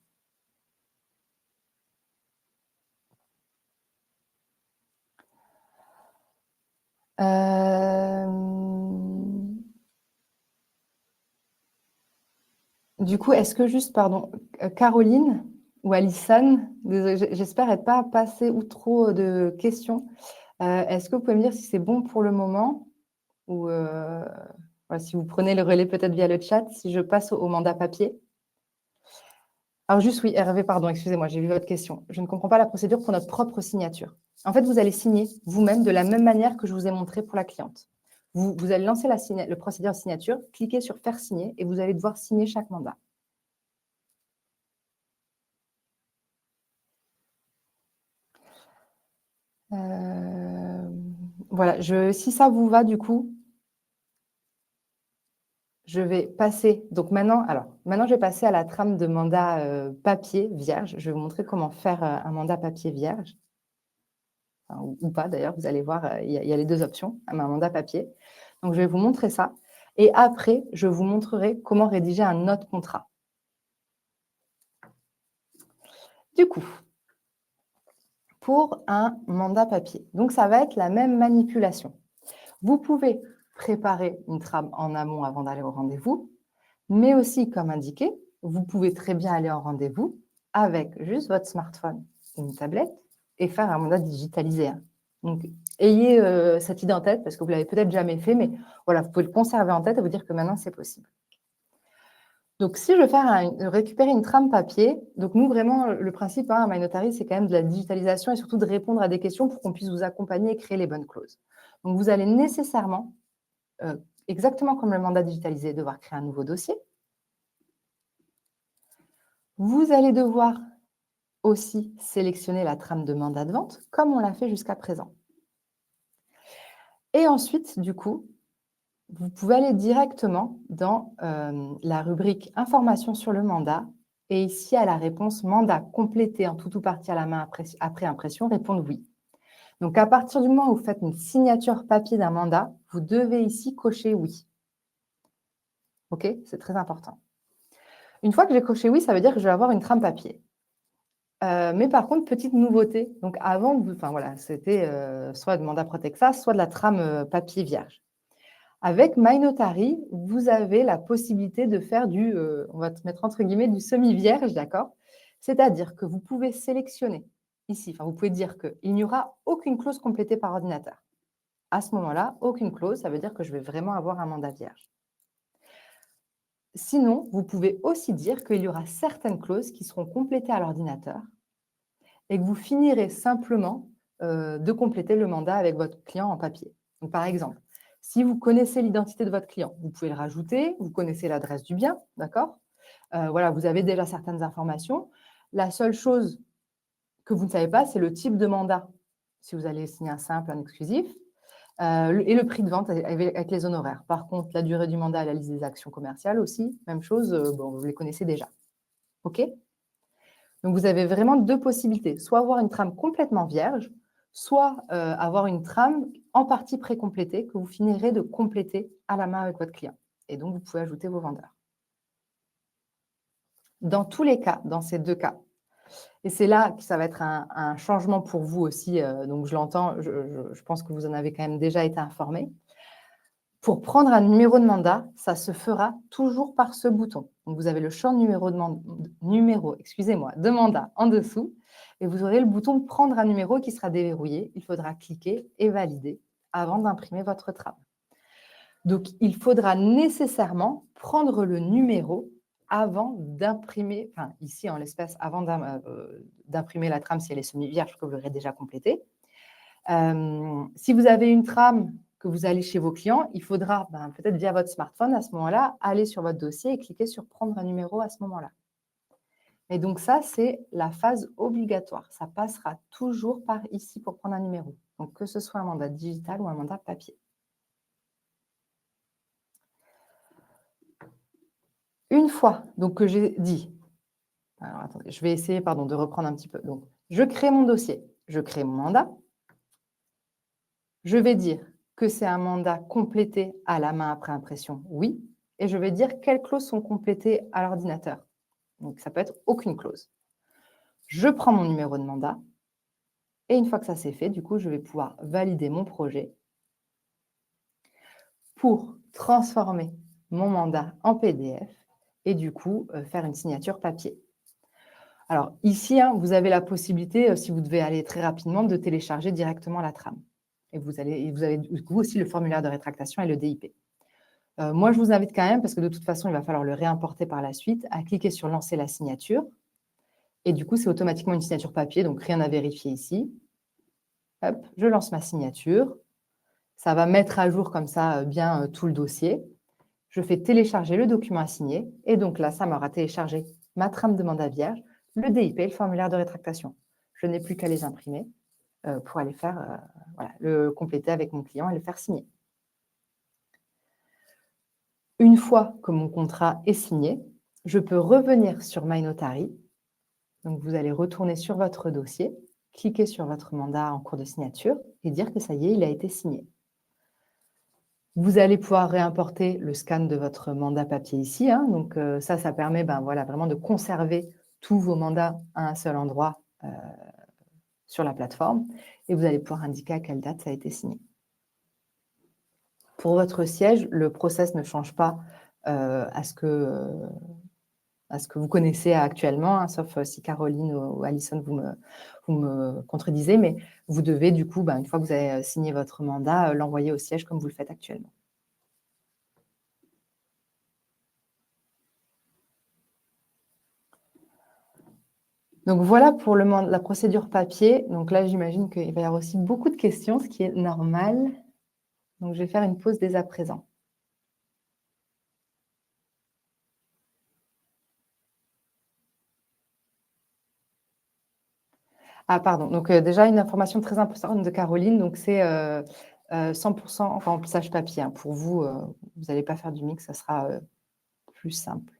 Du coup, est-ce que juste, pardon, Caroline ou Alison, j'espère être pas passé ou trop de questions. Est-ce que vous pouvez me dire si c'est bon pour le moment ou voilà, si vous prenez le relais peut-être via le chat, si je passe au mandat papier? Alors juste, oui, Hervé, pardon, excusez-moi, j'ai vu votre question. Je ne comprends pas la procédure pour notre propre signature. En fait, vous allez signer vous-même de la même manière que je vous ai montré pour la cliente. Vous allez lancer le procédure de signature, cliquez sur « Faire signer » et vous allez devoir signer chaque mandat. Voilà, si ça vous va, du coup, je vais passer. Donc maintenant, je vais passer à la trame de mandat papier vierge. Je vais vous montrer comment faire un mandat papier vierge. Enfin, ou pas d'ailleurs, vous allez voir, il y a les deux options, un mandat papier. Donc, je vais vous montrer ça. Et après, je vous montrerai comment rédiger un autre contrat. Du coup, pour un mandat papier, donc ça va être la même manipulation. Vous pouvez préparer une trame en amont avant d'aller au rendez-vous, mais aussi, comme indiqué, vous pouvez très bien aller en rendez-vous avec juste votre smartphone ou une tablette et faire un mandat digitalisé. Donc, ayez cette idée en tête parce que vous ne l'avez peut-être jamais fait, mais voilà, vous pouvez le conserver en tête et vous dire que maintenant, c'est possible. Donc, si je veux récupérer une trame papier, donc nous, vraiment, le principe à My Notary, c'est quand même de la digitalisation et surtout de répondre à des questions pour qu'on puisse vous accompagner et créer les bonnes clauses. Donc, vous allez nécessairement, exactement comme le mandat digitalisé, devoir créer un nouveau dossier. Vous allez devoir aussi sélectionner la trame de mandat de vente, comme on l'a fait jusqu'à présent. Et ensuite, du coup, vous pouvez aller directement dans la rubrique « Informations sur le mandat » et ici, à la réponse « Mandat complété en tout ou partie à la main après impression », répondre « Oui ». Donc, à partir du moment où vous faites une signature papier d'un mandat, vous devez ici cocher « Oui ». OK? C'est très important. Une fois que j'ai coché « Oui », ça veut dire que je vais avoir une trame papier. Mais par contre, petite nouveauté. Donc, avant, enfin, voilà, c'était soit de mandat Protexas, soit de la trame papier vierge. Avec MyNotary, vous avez la possibilité de faire on va te mettre entre guillemets, du semi-vierge, d'accord? C'est-à-dire que vous pouvez sélectionner ici, enfin, vous pouvez dire qu'il n'y aura aucune clause complétée par ordinateur. À ce moment-là, aucune clause, ça veut dire que je vais vraiment avoir un mandat vierge. Sinon, vous pouvez aussi dire qu'il y aura certaines clauses qui seront complétées à l'ordinateur et que vous finirez simplement de compléter le mandat avec votre client en papier. Donc, par exemple, si vous connaissez l'identité de votre client, vous pouvez le rajouter, vous connaissez l'adresse du bien, d'accord? Voilà, vous avez déjà certaines informations. La seule chose que vous ne savez pas, c'est le type de mandat. Si vous allez signer un simple, un exclusif, et le prix de vente avec les honoraires. Par contre, la durée du mandat et la liste des actions commerciales aussi, même chose, bon, vous les connaissez déjà. OK? Donc, vous avez vraiment deux possibilités. Soit avoir une trame complètement vierge, soit avoir une trame en partie précomplétée que vous finirez de compléter à la main avec votre client. Et donc, vous pouvez ajouter vos vendeurs. Dans tous les cas, dans ces deux cas, et c'est là que ça va être un changement pour vous aussi, donc je l'entends, je pense que vous en avez quand même déjà été informé. Pour prendre un numéro de mandat, ça se fera toujours par ce bouton. Donc, vous avez le champ numéro de mandat en dessous et vous aurez le bouton « Prendre un numéro » qui sera déverrouillé. Il faudra cliquer et valider avant d'imprimer votre trame. Donc, il faudra nécessairement prendre le numéro avant d'imprimer, enfin ici en l'espèce, avant d'imprimer la trame si elle est semi-vierge que vous l'aurez déjà complétée. Si vous avez une trame que vous allez chez vos clients, il faudra peut-être via votre smartphone à ce moment-là, aller sur votre dossier et cliquer sur « Prendre un numéro » à ce moment-là. Et donc ça, c'est la phase obligatoire. Ça passera toujours par ici pour prendre un numéro. Donc que ce soit un mandat digital ou un mandat papier. Une fois donc, que j'ai dit, alors attendez, je vais essayer de reprendre un petit peu. Donc, je crée mon dossier, je crée mon mandat. Je vais dire que c'est un mandat complété à la main après impression, oui. Et je vais dire quelles clauses sont complétées à l'ordinateur. Donc, ça peut être aucune clause. Je prends mon numéro de mandat. Et une fois que ça c'est fait, du coup, je vais pouvoir valider mon projet pour transformer mon mandat en PDF et du coup, faire une signature papier. Alors ici, vous avez la possibilité, si vous devez aller très rapidement, de télécharger directement la trame. Et vous avez du coup aussi le formulaire de rétractation et le DIP. Moi, je vous invite quand même, parce que de toute façon, il va falloir le réimporter par la suite, à cliquer sur « Lancer la signature ». Et du coup, c'est automatiquement une signature papier, donc rien à vérifier ici. Hop, je lance ma signature. Ça va mettre à jour comme ça bien tout le dossier. Je fais télécharger le document à signer. Et donc là, ça m'aura téléchargé ma trame de mandat vierge, le DIP et le formulaire de rétractation. Je n'ai plus qu'à les imprimer pour aller faire, le compléter avec mon client et le faire signer. Une fois que mon contrat est signé, je peux revenir sur MyNotary. Donc, vous allez retourner sur votre dossier, cliquer sur votre mandat en cours de signature et dire que ça y est, il a été signé. Vous allez pouvoir réimporter le scan de votre mandat papier ici. Donc, ça permet vraiment de conserver tous vos mandats à un seul endroit sur la plateforme. Et vous allez pouvoir indiquer à quelle date ça a été signé. Pour votre siège, le process ne change pas à ce que vous connaissez actuellement, sauf si Caroline ou Alison, vous me contredisez, mais vous devez du coup, une fois que vous avez signé votre mandat, l'envoyer au siège comme vous le faites actuellement. Donc voilà pour la procédure papier. Donc là, j'imagine qu'il va y avoir aussi beaucoup de questions, ce qui est normal. Donc je vais faire une pause dès à présent. Ah pardon, donc déjà une information très importante de Caroline, donc c'est 100% remplissage papier. Pour vous, vous n'allez pas faire du mix, ça sera plus simple.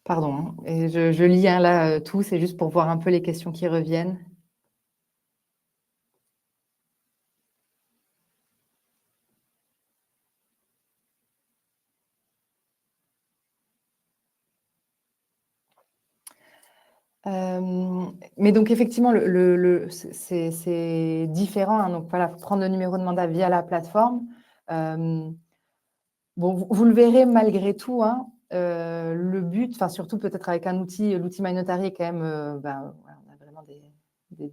Pardon, et je lis là tout, c'est juste pour voir un peu les questions qui reviennent. Mais donc effectivement, c'est différent, hein, donc voilà, faut prendre le numéro de mandat via la plateforme. Hem, bon, vous le verrez malgré tout, hein, le but, enfin surtout peut-être avec un outil, l'outil MyNotary est quand même, voilà, on a vraiment des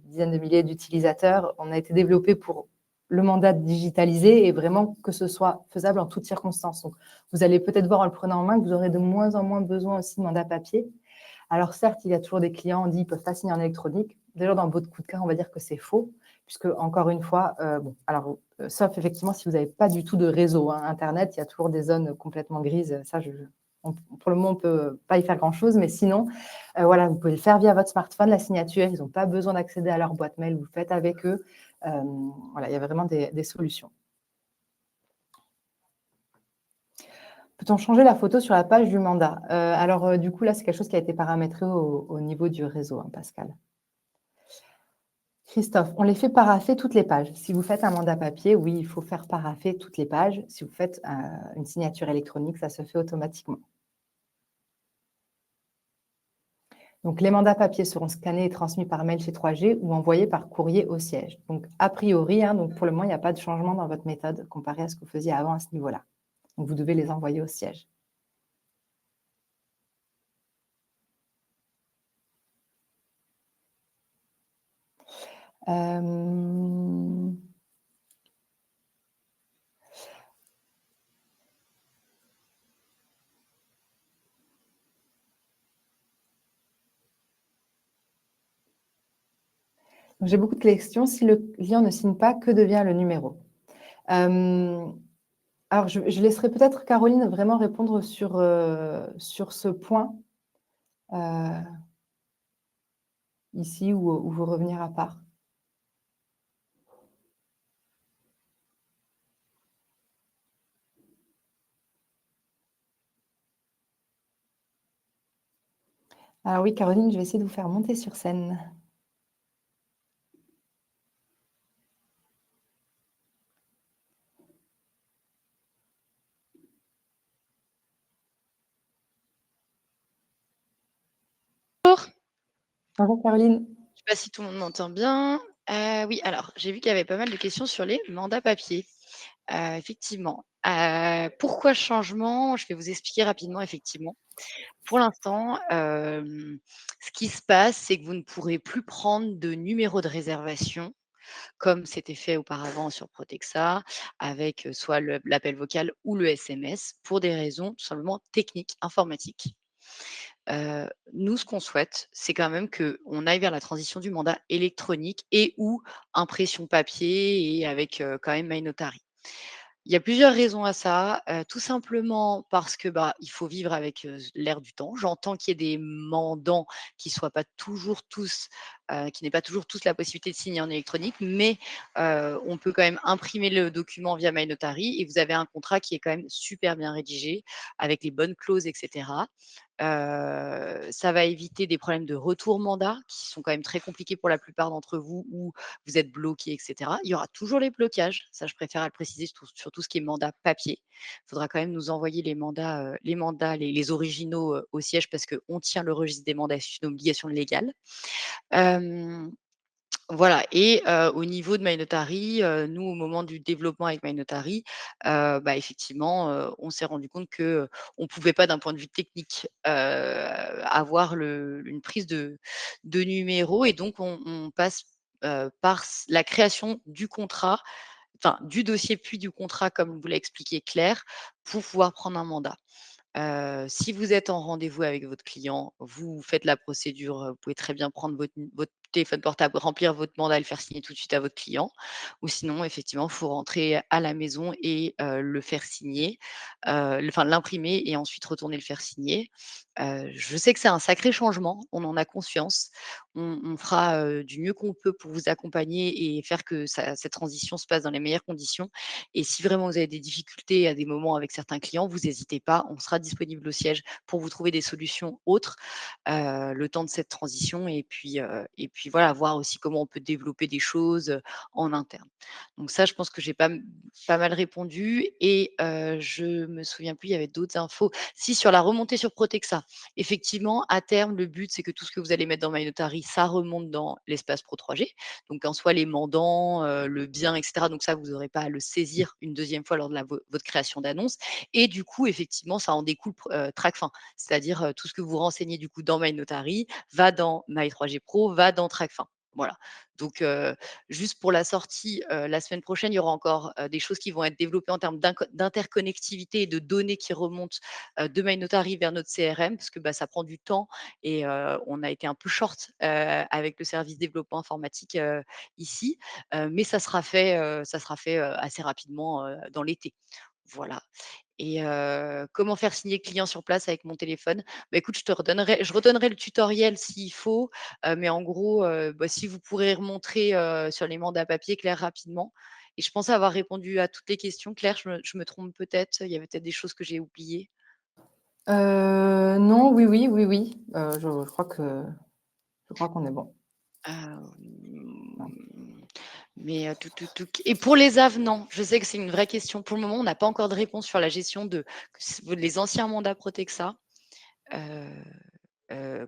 dizaines de milliers d'utilisateurs. On a été développé pour le mandat digitalisé et vraiment que ce soit faisable en toutes circonstances. Donc vous allez peut-être voir en le prenant en main que vous aurez de moins en moins besoin aussi de mandat papier. Alors certes, il y a toujours des clients, on dit, ils peuvent pas signer en électronique. Déjà, dans beaucoup de cas, on va dire que c'est faux, puisque encore une fois, bon, alors, sauf effectivement si vous n'avez pas du tout de réseau, hein, internet, il y a toujours des zones complètement grises. Ça, pour le moment, on peut pas y faire grand-chose, mais sinon, voilà, vous pouvez le faire via votre smartphone, la signature, ils n'ont pas besoin d'accéder à leur boîte mail, vous le faites avec eux. Voilà, il y a vraiment des solutions. Peut-on changer la photo sur la page du mandat? Alors, du coup, là, c'est quelque chose qui a été paramétré au niveau du réseau, hein, Pascal. Christophe, on les fait paraffer toutes les pages. Si vous faites un mandat papier, oui, il faut faire paraffer toutes les pages. Si vous faites une signature électronique, ça se fait automatiquement. Donc, les mandats papier seront scannés et transmis par mail chez 3G ou envoyés par courrier au siège. Donc, a priori, hein, donc pour le moment, il n'y a pas de changement dans votre méthode comparé à ce que vous faisiez avant à ce niveau-là. Donc, vous devez les envoyer au siège. Euh, J'ai beaucoup de questions. Si le client ne signe pas, que devient le numéro? Euh, Alors, je laisserai peut-être Caroline vraiment répondre sur ce point ici ou vous revenir à part. Alors oui, Caroline, je vais essayer de vous faire monter sur scène. Bonjour, Bonjour Caroline. je sais pas si tout le monde m'entend bien. Oui, alors j'ai vu qu'il y avait pas mal de questions sur les mandats papier. Effectivement. Pourquoi changement? Je vais vous expliquer rapidement effectivement. Pour l'instant, ce qui se passe, c'est que vous ne pourrez plus prendre de numéro de réservation comme c'était fait auparavant sur Protexa avec, soit l'appel vocal ou le SMS pour des raisons tout simplement techniques, informatiques. Nous, ce qu'on souhaite, c'est quand même qu'on aille vers la transition du mandat électronique et ou impression papier et avec, quand même MyNotary. Il y a plusieurs raisons à ça, tout simplement parce que, bah, il faut vivre avec, l'air du temps. J'entends qu'il y ait des mandants qui soient pas toujours tous, qui n'aient pas toujours tous la possibilité de signer en électronique, mais on peut quand même imprimer le document via MyNotary et vous avez un contrat qui est quand même super bien rédigé avec les bonnes clauses et cetera. Ça va éviter des problèmes de retour mandat qui sont quand même très compliqués pour la plupart d'entre vous où vous êtes bloqué et cetera. Il y aura toujours les blocages, ça je préfère à le préciser sur tout ce qui est mandat papier. Il faudra quand même nous envoyer les originaux, au siège parce qu'on tient le registre des mandats, c'est une obligation légale. Hem voilà et au niveau de MyNotary, nous, au moment du développement avec MyNotary, bah, effectivement, on s'est rendu compte qu'on ne pouvait pas d'un point de vue technique, avoir une prise de numéro et donc on passe, par la création du contrat, enfin du dossier puis du contrat comme vous l'a expliqué Claire, pour pouvoir prendre un mandat. Si vous êtes en rendez-vous avec votre client, vous faites la procédure, vous pouvez très bien prendre votre téléphone portable, remplir votre mandat et le faire signer tout de suite à votre client. Ou sinon, effectivement, il faut rentrer à la maison et le faire signer, enfin l'imprimer et ensuite retourner le faire signer. Je sais que c'est un sacré changement, on en a conscience. On fera, du mieux qu'on peut pour vous accompagner et faire que cette transition se passe dans les meilleures conditions. Et si vraiment vous avez des difficultés à des moments avec certains clients, vous n'hésitez pas, on sera disponible au siège pour vous trouver des solutions autres, le temps de cette transition et puis voilà, voir aussi comment on peut développer des choses, en interne. Donc ça, je pense que j'ai pas mal répondu et je me souviens plus, il y avait d'autres infos. Si, sur la remontée sur Protexa, ça. Effectivement, à terme, le but, c'est que tout ce que vous allez mettre dans My Notary, ça remonte dans l'espace Pro 3G. Donc, en soi, les mandants, le bien, etc. Donc, ça, vous n'aurez pas à le saisir une deuxième fois lors de votre création d'annonce. Et du coup, effectivement, ça en découle TracFin. C'est-à-dire, tout ce que vous renseignez du coup dans My Notary va dans My 3G Pro, va dans TracFin. Voilà. Donc, juste pour la sortie, la semaine prochaine, il y aura encore des choses qui vont être développées en termes d'interconnectivité et de données qui remontent de My Notary vers notre CRM, parce que ça prend du temps et on a été un peu short avec le service développement informatique ici, mais ça sera fait assez rapidement dans l'été. Voilà. Et comment faire signer le client sur place avec mon téléphone? Écoute, je redonnerai le tutoriel s'il faut, mais en gros, si vous pourrez remontrer, sur les mandats papier, Claire, rapidement. Et je pensais avoir répondu à toutes les questions. Claire, je me trompe peut-être? Il y avait peut-être des choses que j'ai oubliées? Non, oui, oui, oui, oui. Je crois qu'on est bon. Mais et pour les avenants, je sais que c'est une vraie question. Pour le moment, on n'a pas encore de réponse sur la gestion de les anciens mandats Protexa.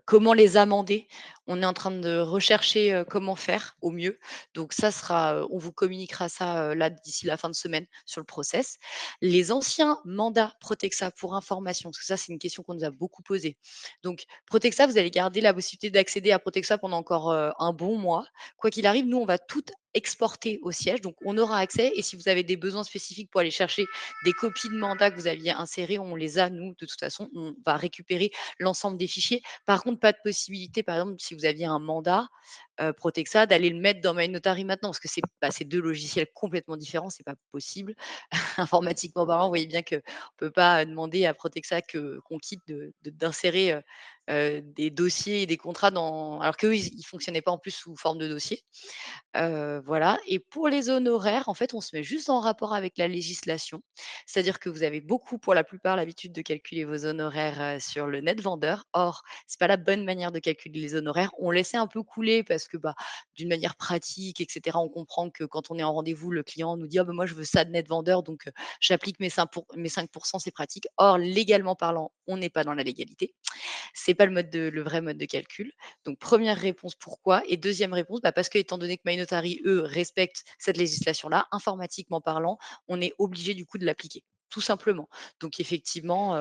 Comment les amender? On est en train de rechercher, comment faire au mieux. Donc ça sera, on vous communiquera ça, là d'ici la fin de semaine sur le process. Les anciens mandats Protexa pour information, parce que ça c'est une question qu'on nous a beaucoup posée. Donc Protexa, vous allez garder la possibilité d'accéder à Protexa pendant encore, un bon mois. Quoi qu'il arrive, nous on va tout exporter au siège, donc on aura accès et si vous avez des besoins spécifiques pour aller chercher des copies de mandats que vous aviez insérés, on les a nous de toute façon, on va récupérer l'ensemble des fichiers. Par contre, pas de possibilité, par exemple, si vous aviez un mandat Protexa, d'aller le mettre dans My Notary maintenant, parce que c'est 2 logiciels complètement différents, c'est pas possible. Informatiquement parlant, vous voyez bien qu'on ne peut pas demander à Protexa qu'on quitte d'insérer des dossiers et des contrats dans. Alors qu'eux, ils ne fonctionnaient pas en plus sous forme de dossier. Voilà. Et pour les honoraires, en fait, on se met juste en rapport avec la législation. C'est-à-dire que vous avez beaucoup, pour la plupart, l'habitude de calculer vos honoraires sur le net vendeur. Or, c'est pas la bonne manière de calculer les honoraires. On laissait un peu couler parce que, d'une manière pratique, etc., on comprend que quand on est en rendez-vous, le client nous dit: «Ah moi, je veux ça de net vendeur, donc j'applique mes 5%, c'est pratique». Or, légalement parlant, on n'est pas dans la légalité. C'est pas le vrai mode de calcul. Donc première réponse, pourquoi? Et deuxième réponse, parce que étant donné que My Notary, eux, respectent cette législation-là, informatiquement parlant, on est obligé du coup de l'appliquer, tout simplement. Donc effectivement,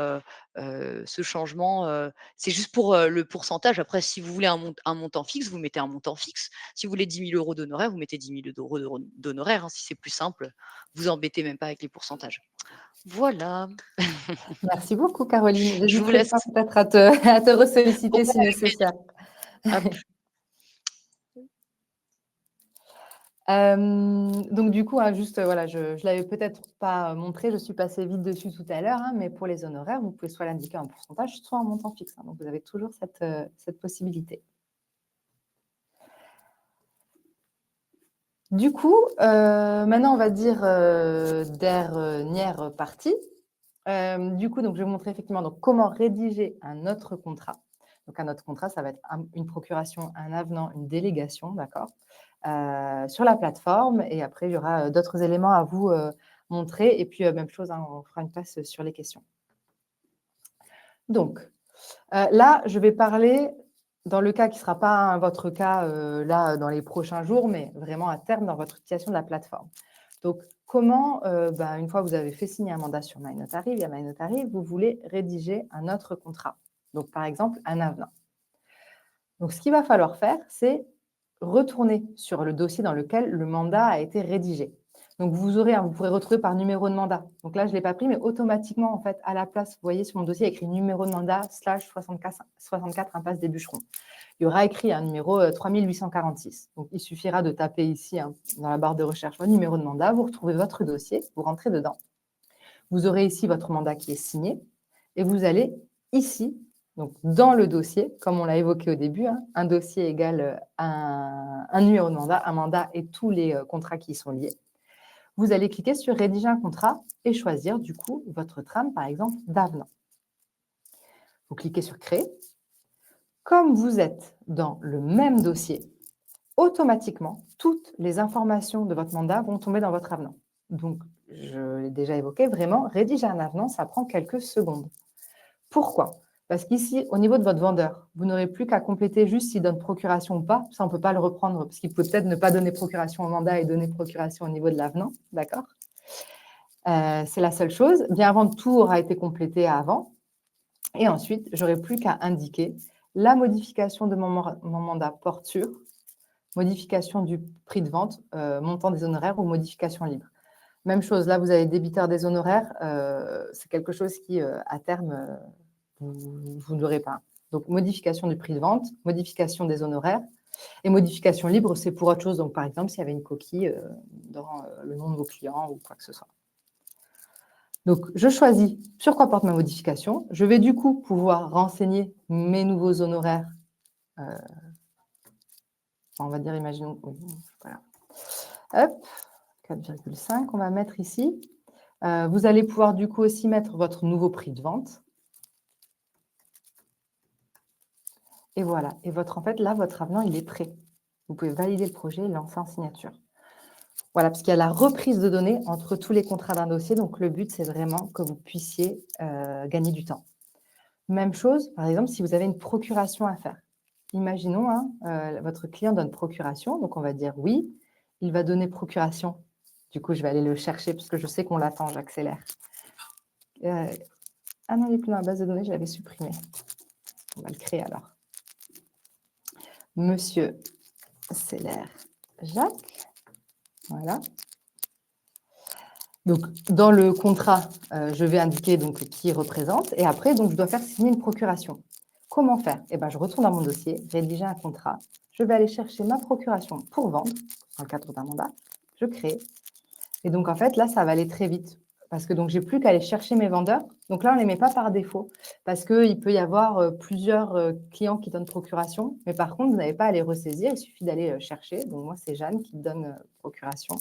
ce changement, c'est juste pour, le pourcentage. Après, si vous voulez un montant fixe, vous mettez un montant fixe. Si vous voulez 10 000 € d'honoraires, vous mettez 10 000 € d'honoraires, hein, si c'est plus simple, vous embêtez même pas avec les pourcentages. Voilà, Merci beaucoup, Caroline. je vous J'hésiterai laisse. pas peut-être à te ressolliciter Ouais, si avec plaisir. nécessaire. Hop. Donc du coup, juste, voilà, je ne l'avais peut-être pas montré, je suis passée vite dessus tout à l'heure, mais pour les honoraires, vous pouvez soit l'indiquer en pourcentage, soit en montant fixe. Donc vous avez toujours cette possibilité. Du coup, maintenant, on va dire dernière partie. Du coup, donc, je vais vous montrer effectivement donc, comment rédiger un autre contrat. Donc, un autre contrat, ça va être une procuration, un avenant, une délégation, d'accord, sur la plateforme. Et après, il y aura d'autres éléments à vous montrer. Et puis, même chose, hein, on fera une passe sur les questions. Donc, là, je vais parler dans le cas qui ne sera pas votre cas là dans les prochains jours, mais vraiment à terme dans votre utilisation de la plateforme. Donc, comment, une fois que vous avez fait signer un mandat sur My Notary, via My Notary, vous voulez rédiger un autre contrat. Donc, par exemple, un avenant. Donc, ce qu'il va falloir faire, c'est retourner sur le dossier dans lequel le mandat a été rédigé. Donc, vous pourrez retrouver par numéro de mandat. Donc là, je ne l'ai pas pris, mais automatiquement, en fait, à la place, vous voyez sur mon dossier, il y a écrit numéro de mandat /64 impasse des Bûcherons. Il y aura écrit un numéro 3846. Donc, il suffira de taper ici dans la barre de recherche votre numéro de mandat, vous retrouvez votre dossier, vous rentrez dedans. Vous aurez ici votre mandat qui est signé et vous allez ici, donc dans le dossier, comme on l'a évoqué au début, un dossier égale un numéro de mandat, un mandat et tous les contrats qui y sont liés. Vous allez cliquer sur « Rédiger un contrat » et choisir du coup votre trame, par exemple, d'avenant. Vous cliquez sur « Créer ». Comme vous êtes dans le même dossier, automatiquement, toutes les informations de votre mandat vont tomber dans votre avenant. Donc, je l'ai déjà évoqué, vraiment, rédiger un avenant, ça prend quelques secondes. Pourquoi? Parce qu'ici, au niveau de votre vendeur, vous n'aurez plus qu'à compléter juste s'il donne procuration ou pas. Ça, on ne peut pas le reprendre parce qu'il peut peut-être ne pas donner procuration au mandat et donner procuration au niveau de l'avenant. D'accord? C'est la seule chose. Bien avant, tout aura été complété avant. Et ensuite, je n'aurai plus qu'à indiquer la modification de mon mandat porte sur, modification du prix de vente, montant des honoraires ou modification libre. Même chose, là, vous avez débiteur des honoraires. C'est quelque chose qui, à terme, vous n'aurez pas. Donc, modification du prix de vente, modification des honoraires. Et modification libre, c'est pour autre chose. Donc, par exemple, s'il y avait une coquille dans le nom de vos clients ou quoi que ce soit. Donc, je choisis sur quoi porte ma modification. Je vais du coup pouvoir renseigner mes nouveaux honoraires. On va dire, imaginons, voilà. Hop, 4,5, on va mettre ici. Vous allez pouvoir du coup aussi mettre votre nouveau prix de vente. Et voilà. Et en fait, là, votre avenant, il est prêt. Vous pouvez valider le projet et lancer en signature. Voilà, parce qu'il y a la reprise de données entre tous les contrats d'un dossier. Donc, le but, c'est vraiment que vous puissiez gagner du temps. Même chose, par exemple, si vous avez une procuration à faire. Imaginons, votre client donne procuration. Donc, on va dire oui, il va donner procuration. Du coup, je vais aller le chercher parce que je sais qu'on l'attend, j'accélère. Ah non, il n'est plus dans la base de données, je l'avais supprimé. On va le créer alors. Monsieur Seller Jacques. Voilà. Donc, dans le contrat, je vais indiquer donc, qui représente. Et après, donc, je dois faire signer une procuration. Comment faire? Eh ben, je retourne dans mon dossier, rédiger un contrat. Je vais aller chercher ma procuration pour vendre, dans le cadre d'un mandat. Je crée. Et donc, en fait, là, ça va aller très vite. Parce que donc, j'ai plus qu'à aller chercher mes vendeurs. Donc là, on ne les met pas par défaut. Parce qu'il peut y avoir plusieurs clients qui donnent procuration. Mais par contre, vous n'avez pas à les ressaisir. Il suffit d'aller chercher. Donc, moi, c'est Jeanne qui donne procuration.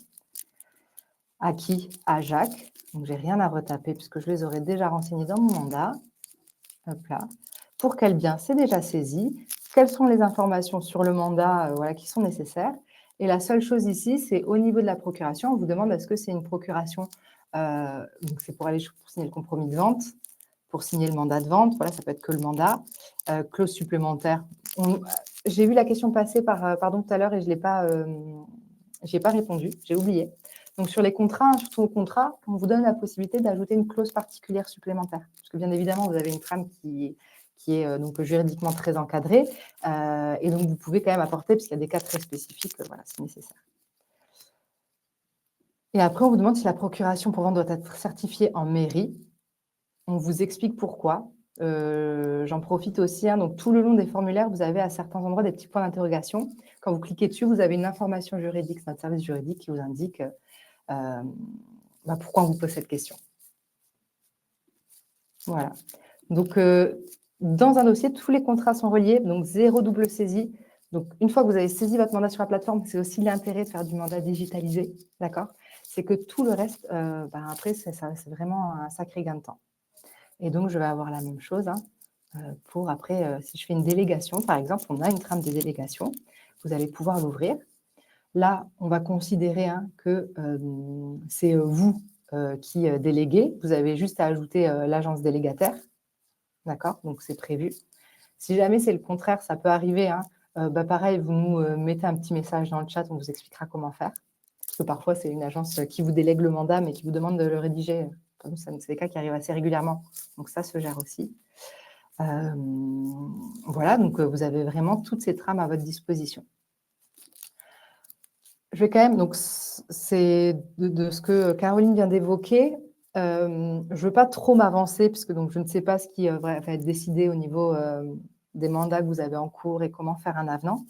À qui? À Jacques. Donc, je n'ai rien à retaper puisque je les aurais déjà renseignés dans mon mandat. Hop là. Pour quel bien? C'est déjà saisi. Quelles sont les informations sur le mandat voilà, qui sont nécessaires? Et la seule chose ici, c'est au niveau de la procuration, on vous demande est-ce que c'est une procuration, donc c'est pour aller pour signer le compromis de vente, pour signer le mandat de vente, voilà, ça peut être que le mandat, clause supplémentaire. J'ai vu la question passer pardon, tout à l'heure et je n'ai pas répondu, j'ai oublié. Donc, sur les contrats, surtout au contrat, on vous donne la possibilité d'ajouter une clause particulière supplémentaire. Parce que, bien évidemment, vous avez une trame qui est donc juridiquement très encadrée. Et donc, vous pouvez quand même apporter, parce qu'il y a des cas très spécifiques, voilà, c'est nécessaire. Et après, on vous demande si la procuration pour vendre doit être certifiée en mairie. On vous explique pourquoi. J'en profite aussi. Donc, tout le long des formulaires, vous avez à certains endroits des petits points d'interrogation. Quand vous cliquez dessus, vous avez une information juridique, c'est un service juridique qui vous indique pourquoi on vous pose cette question. Voilà. Donc, dans un dossier, tous les contrats sont reliés, donc 0 double saisie. Donc, une fois que vous avez saisi votre mandat sur la plateforme, c'est aussi l'intérêt de faire du mandat digitalisé, d'accord? C'est que tout le reste, après, c'est vraiment un sacré gain de temps. Et donc, je vais avoir la même chose pour après, si je fais une délégation, par exemple, on a une trame de délégation, vous allez pouvoir l'ouvrir. Là, on va considérer que c'est vous qui déléguez. Vous avez juste à ajouter l'agence délégataire. D'accord? Donc, c'est prévu. Si jamais c'est le contraire, ça peut arriver. Pareil, vous nous mettez un petit message dans le chat, on vous expliquera comment faire. Parce que parfois, c'est une agence qui vous délègue le mandat, mais qui vous demande de le rédiger. Comme ça, c'est des cas qui arrivent assez régulièrement. Donc, ça se gère aussi. Voilà, donc vous avez vraiment toutes ces trames à votre disposition. Je vais quand même, donc c'est de ce que Caroline vient d'évoquer. Je ne veux pas trop m'avancer, puisque donc, je ne sais pas ce qui va être décidé au niveau des mandats que vous avez en cours et comment faire un avenant.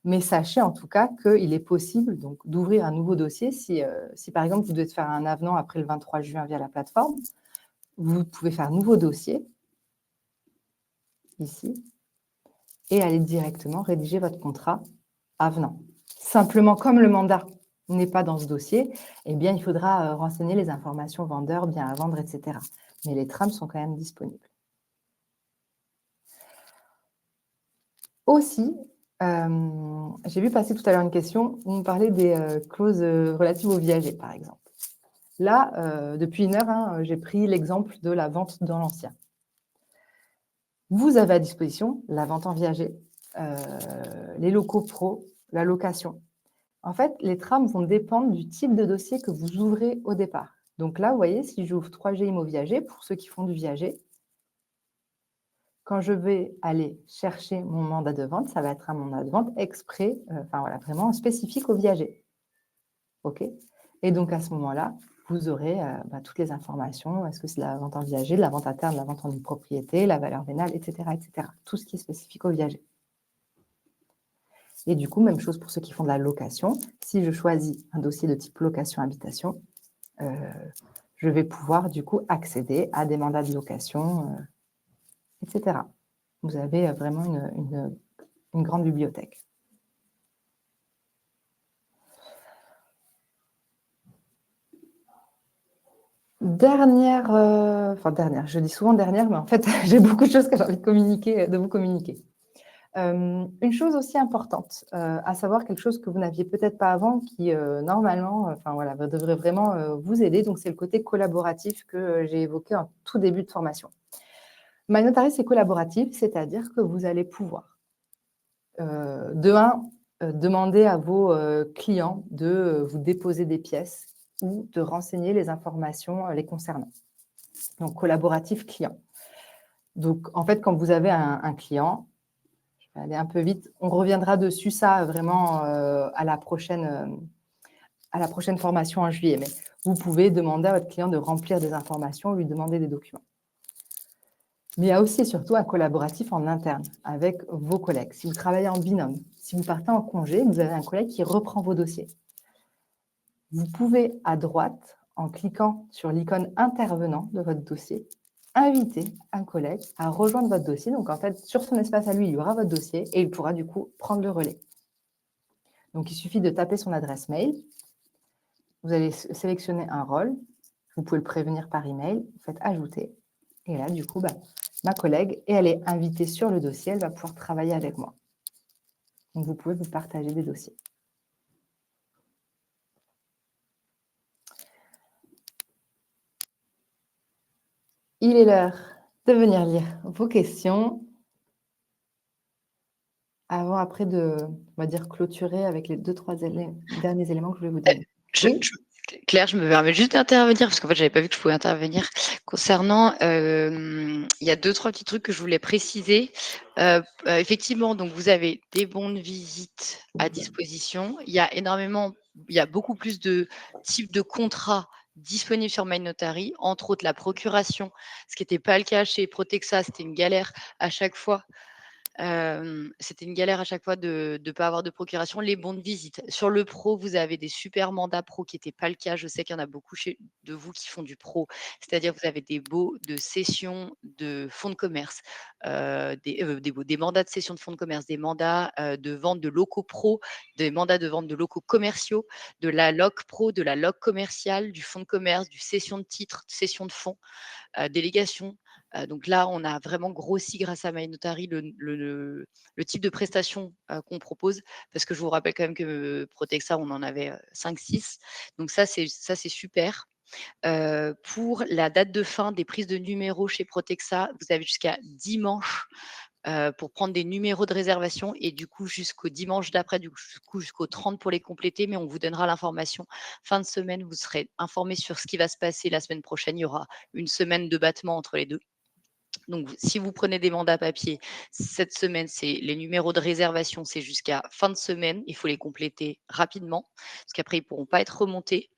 Mais sachez en tout cas qu'il est possible d'ouvrir un nouveau dossier. Si, par exemple, vous devez faire un avenant après le 23 juin via la plateforme, vous pouvez faire un nouveau dossier, ici, et aller directement rédiger votre contrat avenant. Simplement, comme le mandat n'est pas dans ce dossier, eh bien, il faudra renseigner les informations vendeurs, bien à vendre, etc. Mais les trames sont quand même disponibles. Aussi, j'ai vu passer tout à l'heure une question où on parlait des clauses relatives aux viagers, par exemple. Là, depuis une heure, j'ai pris l'exemple de la vente dans l'ancien. Vous avez à disposition la vente en viager, les locaux pro, la location. En fait, les trames vont dépendre du type de dossier que vous ouvrez au départ. Donc là, vous voyez, si j'ouvre 3G Immo Viager, pour ceux qui font du viager, quand je vais aller chercher mon mandat de vente, ça va être un mandat de vente exprès, enfin voilà, vraiment spécifique au viager. OK? Et donc à ce moment-là, vous aurez toutes les informations. Est-ce que c'est de la vente en viager, de la vente à terme, de la vente en propriété, la valeur vénale, etc., etc. Tout ce qui est spécifique au viager. Et du coup, même chose pour ceux qui font de la location. Si je choisis un dossier de type location-habitation, je vais pouvoir du coup accéder à des mandats de location, etc. Vous avez vraiment une grande bibliothèque. Dernière, je dis souvent dernière, mais en fait, j'ai beaucoup de choses que j'ai envie de vous communiquer. Une chose aussi importante, à savoir quelque chose que vous n'aviez peut-être pas avant, qui normalement, devrait vraiment vous aider. Donc, c'est le côté collaboratif que j'ai évoqué en tout début de formation. MyNotary, c'est collaboratif, c'est-à-dire que vous allez pouvoir, demander à vos clients de vous déposer des pièces ou de renseigner les informations les concernant. Donc, collaboratif client. Donc, en fait, quand vous avez un client, je vais aller un peu vite, on reviendra dessus, ça, vraiment, à la prochaine formation en juillet. Mais vous pouvez demander à votre client de remplir des informations, lui demander des documents. Mais il y a aussi et surtout un collaboratif en interne avec vos collègues. Si vous travaillez en binôme, si vous partez en congé, vous avez un collègue qui reprend vos dossiers. Vous pouvez, à droite, en cliquant sur l'icône intervenant de votre dossier, inviter un collègue à rejoindre votre dossier. Donc, en fait, sur son espace à lui, il y aura votre dossier et il pourra du coup prendre le relais. Donc, il suffit de taper son adresse mail. Vous allez sélectionner un rôle. Vous pouvez le prévenir par email. Vous faites ajouter. Et là, du coup, ma collègue, et elle est invitée sur le dossier, elle va pouvoir travailler avec moi. Donc, vous pouvez vous partager des dossiers. Il est l'heure de venir lire vos questions avant, après, de, on va dire, clôturer avec les 2-3 derniers éléments que je vais vous donner. Oui. Claire, je me permets juste d'intervenir parce qu'en fait, je n'avais pas vu que je pouvais intervenir concernant. Il y a 2-3 petits trucs que je voulais préciser. Effectivement, donc vous avez des bons de visite à disposition. Il y a beaucoup plus de types de contrats disponibles sur MyNotary, entre autres la procuration, ce qui n'était pas le cas chez Protexa, c'était une galère à chaque fois. C'était une galère à chaque fois de ne pas avoir de procuration. Les bons de visite. Sur le pro, vous avez des super mandats pro qui n'étaient pas le cas. Je sais qu'il y en a beaucoup de vous qui font du pro. C'est-à-dire que vous avez des baux de cession de fonds de commerce, des mandats de cession de fonds de commerce, des mandats de vente de locaux pro, des mandats de vente de locaux commerciaux, de la loc pro, de la loc commerciale, du fonds de commerce, du cession de titres, cession de fonds, délégation. Donc là, on a vraiment grossi grâce à MyNotary le type de prestation qu'on propose, parce que je vous rappelle quand même que Protexa, on en avait 5-6. Donc ça, c'est super. Pour la date de fin des prises de numéros chez Protexa, vous avez jusqu'à dimanche pour prendre des numéros de réservation et du coup jusqu'au dimanche d'après, du coup jusqu'au 30 pour les compléter, mais on vous donnera l'information. Fin de semaine, vous serez informé sur ce qui va se passer la semaine prochaine. Il y aura une semaine de battement entre les deux. Donc, si vous prenez des mandats papier, cette semaine, c'est les numéros de réservation, c'est jusqu'à fin de semaine. Il faut les compléter rapidement, parce qu'après, ils ne pourront pas être remontés.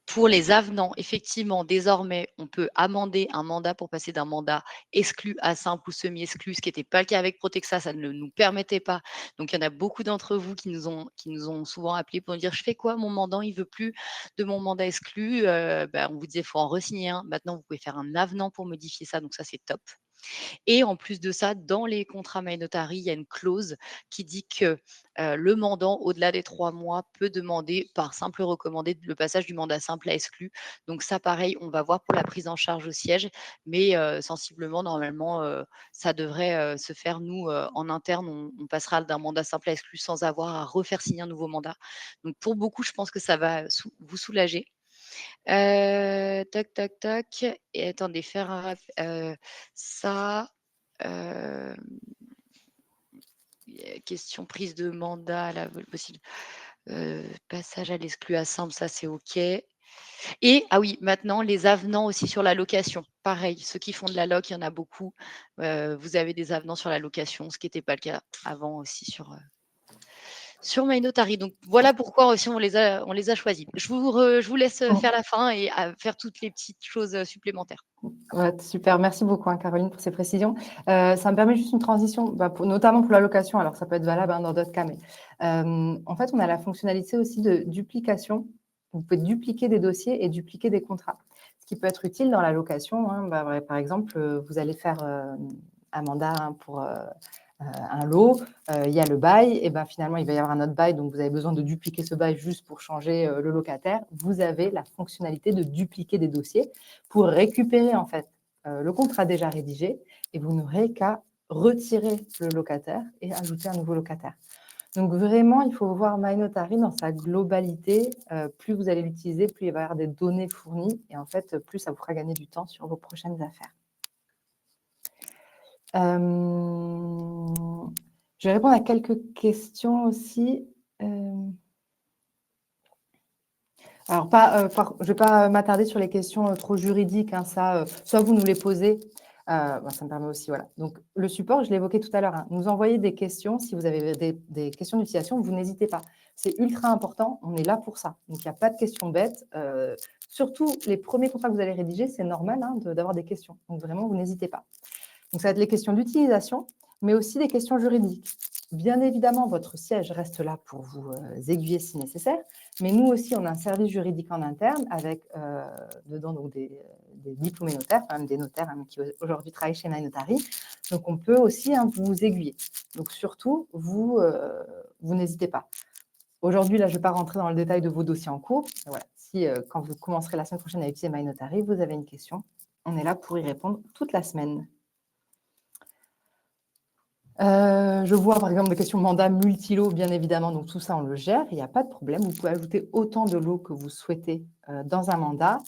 Pour les avenants, effectivement, désormais, on peut amender un mandat pour passer d'un mandat exclu à simple ou semi-exclu, ce qui n'était pas le cas avec Protexa, ça ne nous permettait pas. Donc, il y en a beaucoup d'entre vous qui nous ont souvent appelés pour nous dire: «Je fais quoi? Mon mandant, il ne veut plus de mon mandat exclu». On vous disait: «Il faut en re-signer un». Maintenant, vous pouvez faire un avenant pour modifier ça, donc ça, c'est top. Et en plus de ça, dans les contrats MyNotary, il y a une clause qui dit que le mandant, au-delà des 3 mois, peut demander par simple recommandé le passage du mandat simple à exclu. Donc ça, pareil, on va voir pour la prise en charge au siège, mais sensiblement, normalement, ça devrait se faire. Nous, en interne, on passera d'un mandat simple à exclu sans avoir à refaire signer un nouveau mandat. Donc pour beaucoup, je pense que ça va vous soulager. Toc, toc, toc. Et attendez, faire un ça. Question prise de mandat, là, possible. Passage à l'exclu à simple, ça c'est OK. Et ah oui, maintenant les avenants aussi sur la location. Pareil, ceux qui font de la loc, il y en a beaucoup. Vous avez des avenants sur la location, ce qui n'était pas le cas avant aussi sur MyNotary. Donc voilà pourquoi aussi on les a choisis. Je vous laisse faire la fin et faire toutes les petites choses supplémentaires. Ouais, super, merci beaucoup hein, Caroline pour ces précisions. Ça me permet juste une transition, notamment pour la location, alors ça peut être valable hein, dans d'autres cas, mais en fait on a la fonctionnalité aussi de duplication. Vous pouvez dupliquer des dossiers et dupliquer des contrats. Ce qui peut être utile dans la location, hein, par exemple, vous allez faire un mandat hein, pour un lot, il y a le bail, et finalement il va y avoir un autre bail, donc vous avez besoin de dupliquer ce bail juste pour changer le locataire. Vous avez la fonctionnalité de dupliquer des dossiers pour récupérer en fait le contrat déjà rédigé et vous n'aurez qu'à retirer le locataire et ajouter un nouveau locataire. Donc vraiment, il faut voir MyNotary dans sa globalité. Plus vous allez l'utiliser, plus il va y avoir des données fournies et en fait, plus ça vous fera gagner du temps sur vos prochaines affaires. Je vais répondre à quelques questions aussi. Alors, je ne vais pas m'attarder sur les questions trop juridiques. Hein, soit vous nous les posez, ça me permet aussi. Voilà. Donc, le support, je l'ai évoqué tout à l'heure. Hein, nous envoyer des questions. Si vous avez des questions d'utilisation, vous n'hésitez pas. C'est ultra important. On est là pour ça. Donc, il n'y a pas de questions bêtes. Surtout, les premiers contrats que vous allez rédiger, c'est normal hein, d'avoir des questions. Donc, vraiment, vous n'hésitez pas. Donc, ça va être les questions d'utilisation, mais aussi des questions juridiques. Bien évidemment, votre siège reste là pour vous aiguiller si nécessaire, mais nous aussi, on a un service juridique en interne avec dedans donc, des diplômés notaires, quand même des notaires hein, qui aujourd'hui travaillent chez MyNotary. Donc, on peut aussi hein, vous aiguiller. Donc, surtout, vous n'hésitez pas. Aujourd'hui, là, je ne vais pas rentrer dans le détail de vos dossiers en cours. Voilà. Si, quand vous commencerez la semaine prochaine à utiliser MyNotary, vous avez une question, on est là pour y répondre toute la semaine. Je vois par exemple des questions mandat multi-lots, bien évidemment, donc tout ça on le gère, il n'y a pas de problème. Vous pouvez ajouter autant de lots que vous souhaitez dans un mandat,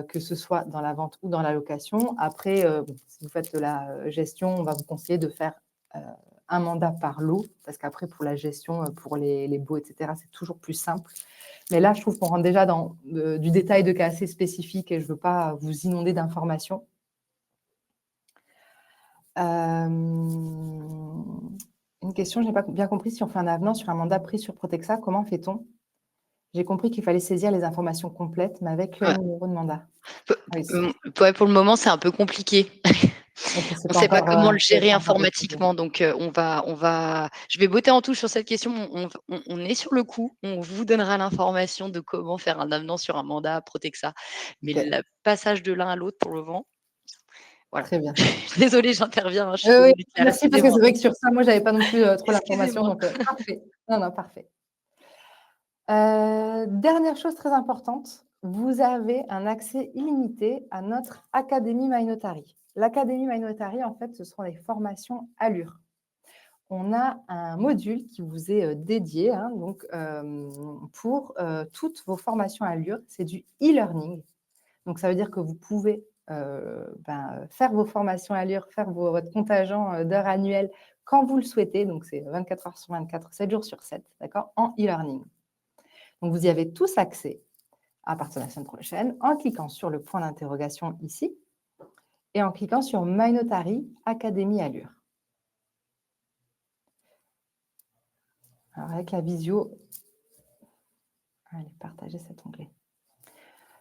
que ce soit dans la vente ou dans la location. Après, si vous faites de la gestion, on va vous conseiller de faire un mandat par lot, parce qu'après pour la gestion, pour les baux, etc., c'est toujours plus simple. Mais là, je trouve qu'on rentre déjà dans du détail de cas assez spécifiques et je ne veux pas vous inonder d'informations. Une question, je n'ai pas bien compris si on fait un avenant sur un mandat pris sur Protexa, comment fait-on? J'ai compris qu'il fallait saisir les informations complètes, mais avec le numéro de mandat. Pour le moment, c'est un peu compliqué. Okay, On ne sait pas comment le gérer informatiquement, donc je vais botter en touche sur cette question. On est sur le coup, on vous donnera l'information de comment faire un avenant sur un mandat Protexa, mais le passage de l'un à l'autre, pour le moment, voilà. Très bien. Désolée, j'interviens. Hein, Oui, merci, parce que c'est vrai que sur ça, moi, je n'avais pas non plus trop l'information, donc parfait. Non, parfait. Dernière chose très importante, vous avez un accès illimité à notre Académie MyNotary. L'Académie MyNotary, en fait, ce sont les formations Allure. On a un module qui vous est dédié hein, donc, pour toutes vos formations Allure. C'est du e-learning. Donc, ça veut dire que vous pouvez faire vos formations Allure, faire votre contingent d'heures annuelles quand vous le souhaitez. Donc, c'est 24 heures sur 24, 7 jours sur 7, d'accord, en e-learning. Donc, vous y avez tous accès à partir de la semaine prochaine en cliquant sur le point d'interrogation ici et en cliquant sur MyNotary Académie Allure. Alors, avec la visio, allez, partagez cet onglet.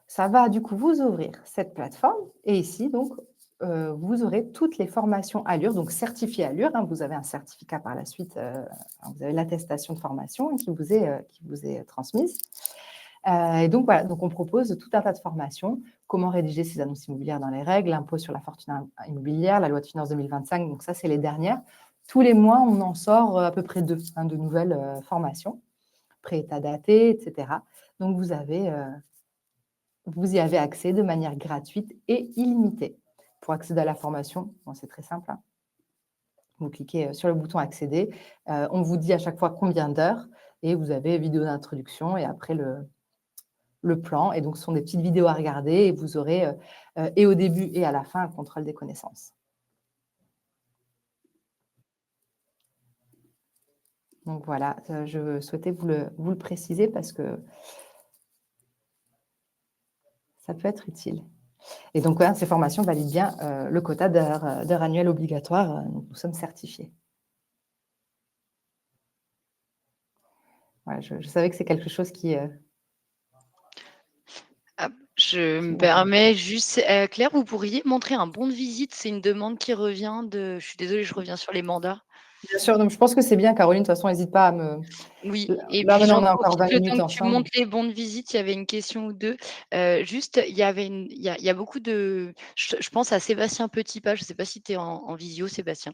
Ça va du coup vous ouvrir cette plateforme et ici, donc, vous aurez toutes les formations Allure, donc certifiées Allure. Hein, vous avez un certificat par la suite, vous avez l'attestation de formation qui vous est transmise. Et donc, voilà, donc on propose tout un tas de formations. Comment rédiger ses annonces immobilières dans les règles, l'impôt sur la fortune immobilière, la loi de finances 2025, donc ça, c'est les dernières. Tous les mois, on en sort à peu près 2 de nouvelles formations, pré-état daté, etc. Donc, vous y avez accès de manière gratuite et illimitée. Pour accéder à la formation, bon, c'est très simple. Hein. Vous cliquez sur le bouton « Accéder ». On vous dit à chaque fois combien d'heures et vous avez vidéo d'introduction et après le plan. Et donc, ce sont des petites vidéos à regarder et vous aurez, et au début et à la fin, un contrôle des connaissances. Donc voilà, je souhaitais vous le préciser parce que ça peut être utile. Et donc, ouais, ces formations valident bien le quota d'heures annuelles obligatoires. Donc nous sommes certifiés. Voilà, je savais que c'est quelque chose Ah, je qui me vous parle. permets juste, Claire, vous pourriez montrer un bon de visite? C'est une demande qui revient de je suis désolée, je reviens sur les mandats. Bien sûr, donc je pense que c'est bien, Caroline. De toute façon, n'hésite pas à me. Oui et Là, puis maintenant, j'en on a encore profite 20 le temps minutes que tu ensemble. montes les bons de visite, il y avait une question ou 2. Juste, il y a beaucoup de je pense à Sébastien Petitpas, je ne sais pas si tu es en visio Sébastien.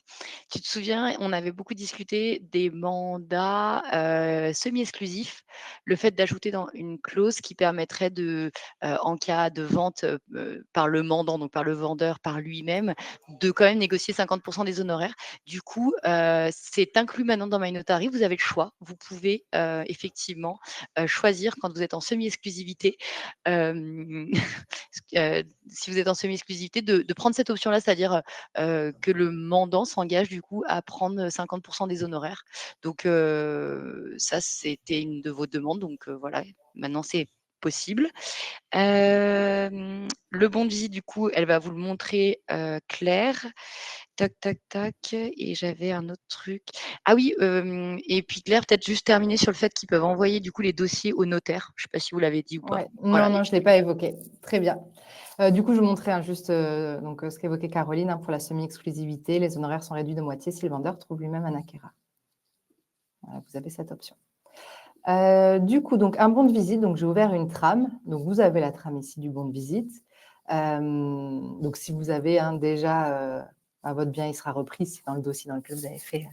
Tu te souviens, on avait beaucoup discuté des mandats, semi-exclusifs, le fait d'ajouter dans une clause qui permettrait de, en cas de vente, par le mandant, donc par le vendeur, par lui-même, de quand même négocier 50 des honoraires. Du coup, c'est inclus maintenant dans MyNotary. Vous avez le choix. Vous pouvez effectivement choisir quand vous êtes en semi-exclusivité, si vous êtes en semi-exclusivité, de prendre cette option-là, c'est-à-dire que le mandant s'engage du coup à prendre 50 des honoraires. Donc ça, c'était une de vos demandes. Donc voilà, maintenant c'est possible. Le bon de visite, du coup, elle va vous le montrer, Claire. Tac, tac, tac. Et j'avais un autre truc. Ah oui, et puis Claire, peut-être juste terminer sur le fait qu'ils peuvent envoyer du coup les dossiers au notaire. Je ne sais pas si vous l'avez dit ou pas. Ouais. Voilà. Non, non, je ne l'ai pas évoqué. Très bien. Du coup, je vous montrais juste ce qu'évoquait Caroline pour la semi-exclusivité. Les honoraires sont réduits de moitié si le vendeur trouve lui-même un acquéreur. Voilà, vous avez cette option. Du coup, donc un bon de visite, donc j'ai ouvert une trame. Donc vous avez la trame ici du bon de visite. Donc si vous avez déjà votre bien, il sera repris, c'est dans le dossier dans lequel vous avez fait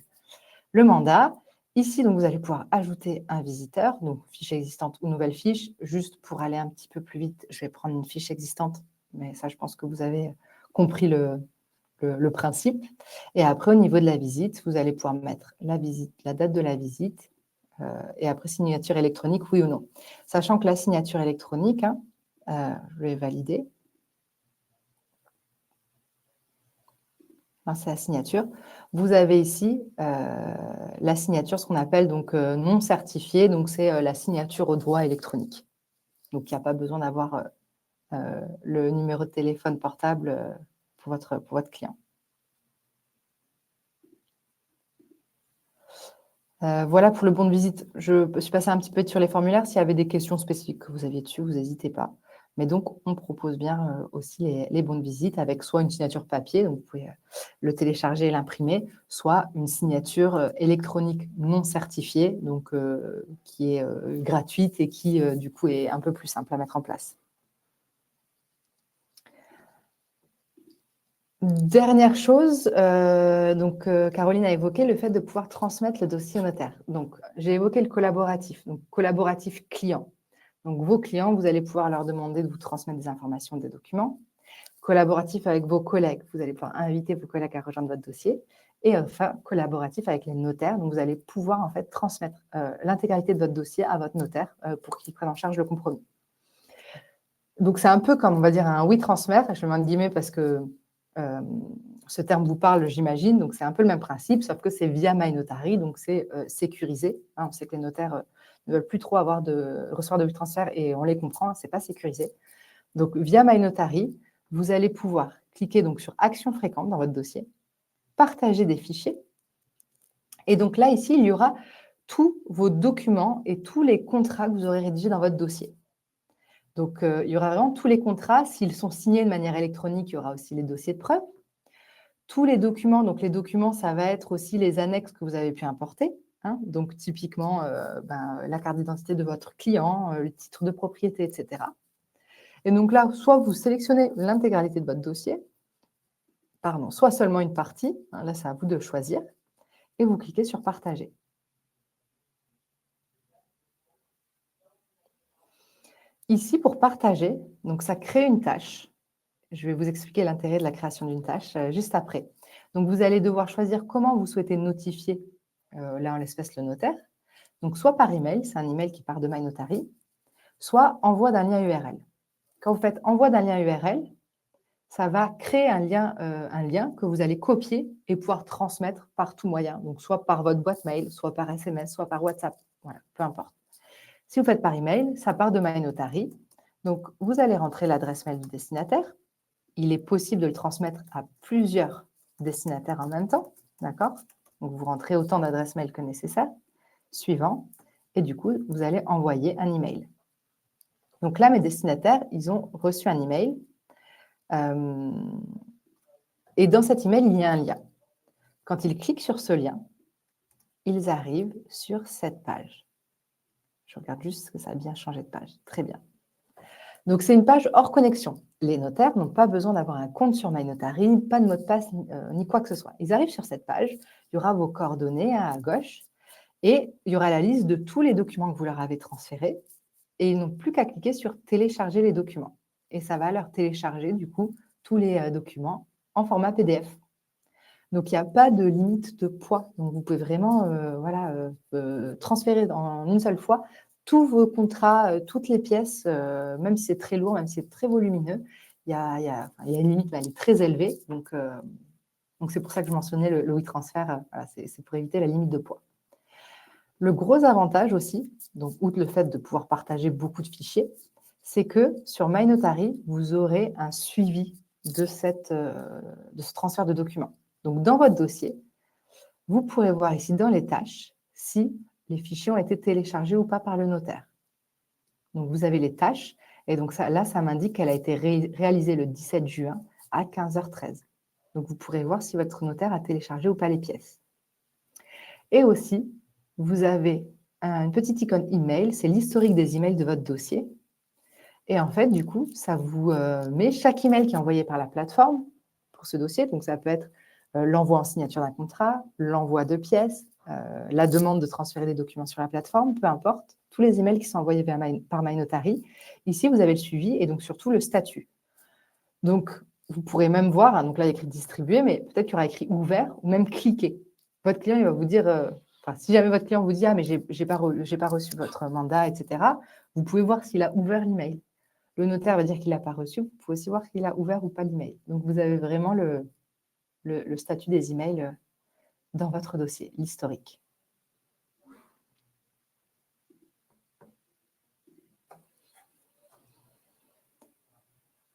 le mandat. Ici, donc vous allez pouvoir ajouter un visiteur, donc fiche existante ou nouvelle fiche. Juste pour aller un petit peu plus vite, je vais prendre une fiche existante, mais ça, je pense que vous avez compris le principe. Et après, au niveau de la visite, vous allez pouvoir mettre la visite, la date de la visite, et après, signature électronique, oui ou non. Sachant que la signature électronique, je vais valider. C'est la signature. Vous avez ici la signature, ce qu'on appelle donc non certifiée. Donc, c'est la signature au droit électronique. Donc, il n'y a pas besoin d'avoir le numéro de téléphone portable pour votre client. Voilà pour le bon de visite. Je suis passée un petit peu sur les formulaires. S'il y avait des questions spécifiques que vous aviez dessus, vous n'hésitez pas. Mais donc, on propose bien aussi les bons de visite avec soit une signature papier, donc vous pouvez le télécharger et l'imprimer, soit une signature électronique non certifiée, donc qui est gratuite et qui, du coup, est un peu plus simple à mettre en place. Dernière chose, Caroline a évoqué le fait de pouvoir transmettre le dossier au notaire. Donc, j'ai évoqué le collaboratif, donc collaboratif client. Donc, vos clients, vous allez pouvoir leur demander de vous transmettre des informations, des documents. Collaboratif avec vos collègues, vous allez pouvoir inviter vos collègues à rejoindre votre dossier. Et enfin, collaboratif avec les notaires, donc vous allez pouvoir en fait transmettre l'intégralité de votre dossier à votre notaire pour qu'il prenne en charge le compromis. Donc, c'est un peu comme, on va dire, un oui transmettre, je mets en guillemets parce que ce terme vous parle, j'imagine. Donc, c'est un peu le même principe, sauf que c'est via MyNotary, donc c'est sécurisé. On sait que les notaires ne veulent plus trop recevoir de transfert et on les comprend, ce n'est pas sécurisé. Donc, via MyNotary, vous allez pouvoir cliquer donc, sur Actions fréquentes dans votre dossier, partager des fichiers. Et donc là, ici, il y aura tous vos documents et tous les contrats que vous aurez rédigés dans votre dossier. Donc, il y aura vraiment tous les contrats. S'ils sont signés de manière électronique, il y aura aussi les dossiers de preuve. Tous les documents, donc les documents, ça va être aussi les annexes que vous avez pu importer. Donc, typiquement, la carte d'identité de votre client, le titre de propriété, etc. Et donc là, soit vous sélectionnez l'intégralité de votre dossier, soit seulement une partie. Là, c'est à vous de choisir. Et vous cliquez sur « Partager ». Ici, pour partager, donc ça crée une tâche. Je vais vous expliquer l'intérêt de la création d'une tâche juste après. Donc, vous allez devoir choisir comment vous souhaitez notifier, là en l'espèce, le notaire. Donc, soit par email, c'est un email qui part de MyNotary, soit envoi d'un lien URL. Quand vous faites envoi d'un lien URL, ça va créer un lien que vous allez copier et pouvoir transmettre par tout moyen, donc soit par votre boîte mail, soit par SMS, soit par WhatsApp, voilà, peu importe. Si vous faites par email, ça part de MyNotary. Donc, vous allez rentrer l'adresse mail du destinataire. Il est possible de le transmettre à plusieurs destinataires en même temps, d'accord? Donc, vous rentrez autant d'adresses mail que nécessaire, suivant, et du coup, vous allez envoyer un email. Donc là, mes destinataires, ils ont reçu un email, et dans cet email, il y a un lien. Quand ils cliquent sur ce lien, ils arrivent sur cette page. Je regarde juste que ça a bien changé de page. Très bien. Donc, c'est une page hors connexion. Les notaires n'ont pas besoin d'avoir un compte sur MyNotary, pas de mot de passe, ni quoi que ce soit. Ils arrivent sur cette page, il y aura vos coordonnées à gauche et il y aura la liste de tous les documents que vous leur avez transférés et ils n'ont plus qu'à cliquer sur « Télécharger les documents ». Et ça va leur télécharger, du coup, tous les documents en format PDF. Donc, il n'y a pas de limite de poids. Donc, vous pouvez vraiment transférer en une seule fois tous vos contrats, toutes les pièces, même si c'est très lourd, même si c'est très volumineux. Il y a une limite, mais elle est très élevée. Donc, c'est pour ça que je mentionnais le WeTransfer. Voilà, c'est pour éviter la limite de poids. Le gros avantage aussi, donc, outre le fait de pouvoir partager beaucoup de fichiers, c'est que sur MyNotary, vous aurez un suivi de ce transfert de documents. Donc, dans votre dossier, vous pourrez voir ici dans les tâches si les fichiers ont été téléchargés ou pas par le notaire. Donc, vous avez les tâches et donc là, ça m'indique qu'elle a été réalisée le 17 juin à 15h13. Donc, vous pourrez voir si votre notaire a téléchargé ou pas les pièces. Et aussi, vous avez une petite icône email, c'est l'historique des emails de votre dossier. Et en fait, du coup, ça vous met chaque email qui est envoyé par la plateforme pour ce dossier. Donc, ça peut être l'envoi en signature d'un contrat, l'envoi de pièces, la demande de transférer des documents sur la plateforme, peu importe. Tous les emails qui sont envoyés par MyNotary. Ici, vous avez le suivi et donc surtout le statut. Donc, vous pourrez même voir, donc là, il y a écrit « distribuer », mais peut-être qu'il y aura écrit « ouvert » ou même « cliquer ». Votre client, il va vous dire, si jamais votre client vous dit « Ah, mais je n'ai pas reçu votre mandat, etc. », vous pouvez voir s'il a ouvert l'email. Le notaire va dire qu'il n'a pas reçu. Vous pouvez aussi voir qu'il a ouvert ou pas l'email. Donc, vous avez vraiment le statut des emails dans votre dossier, l'historique.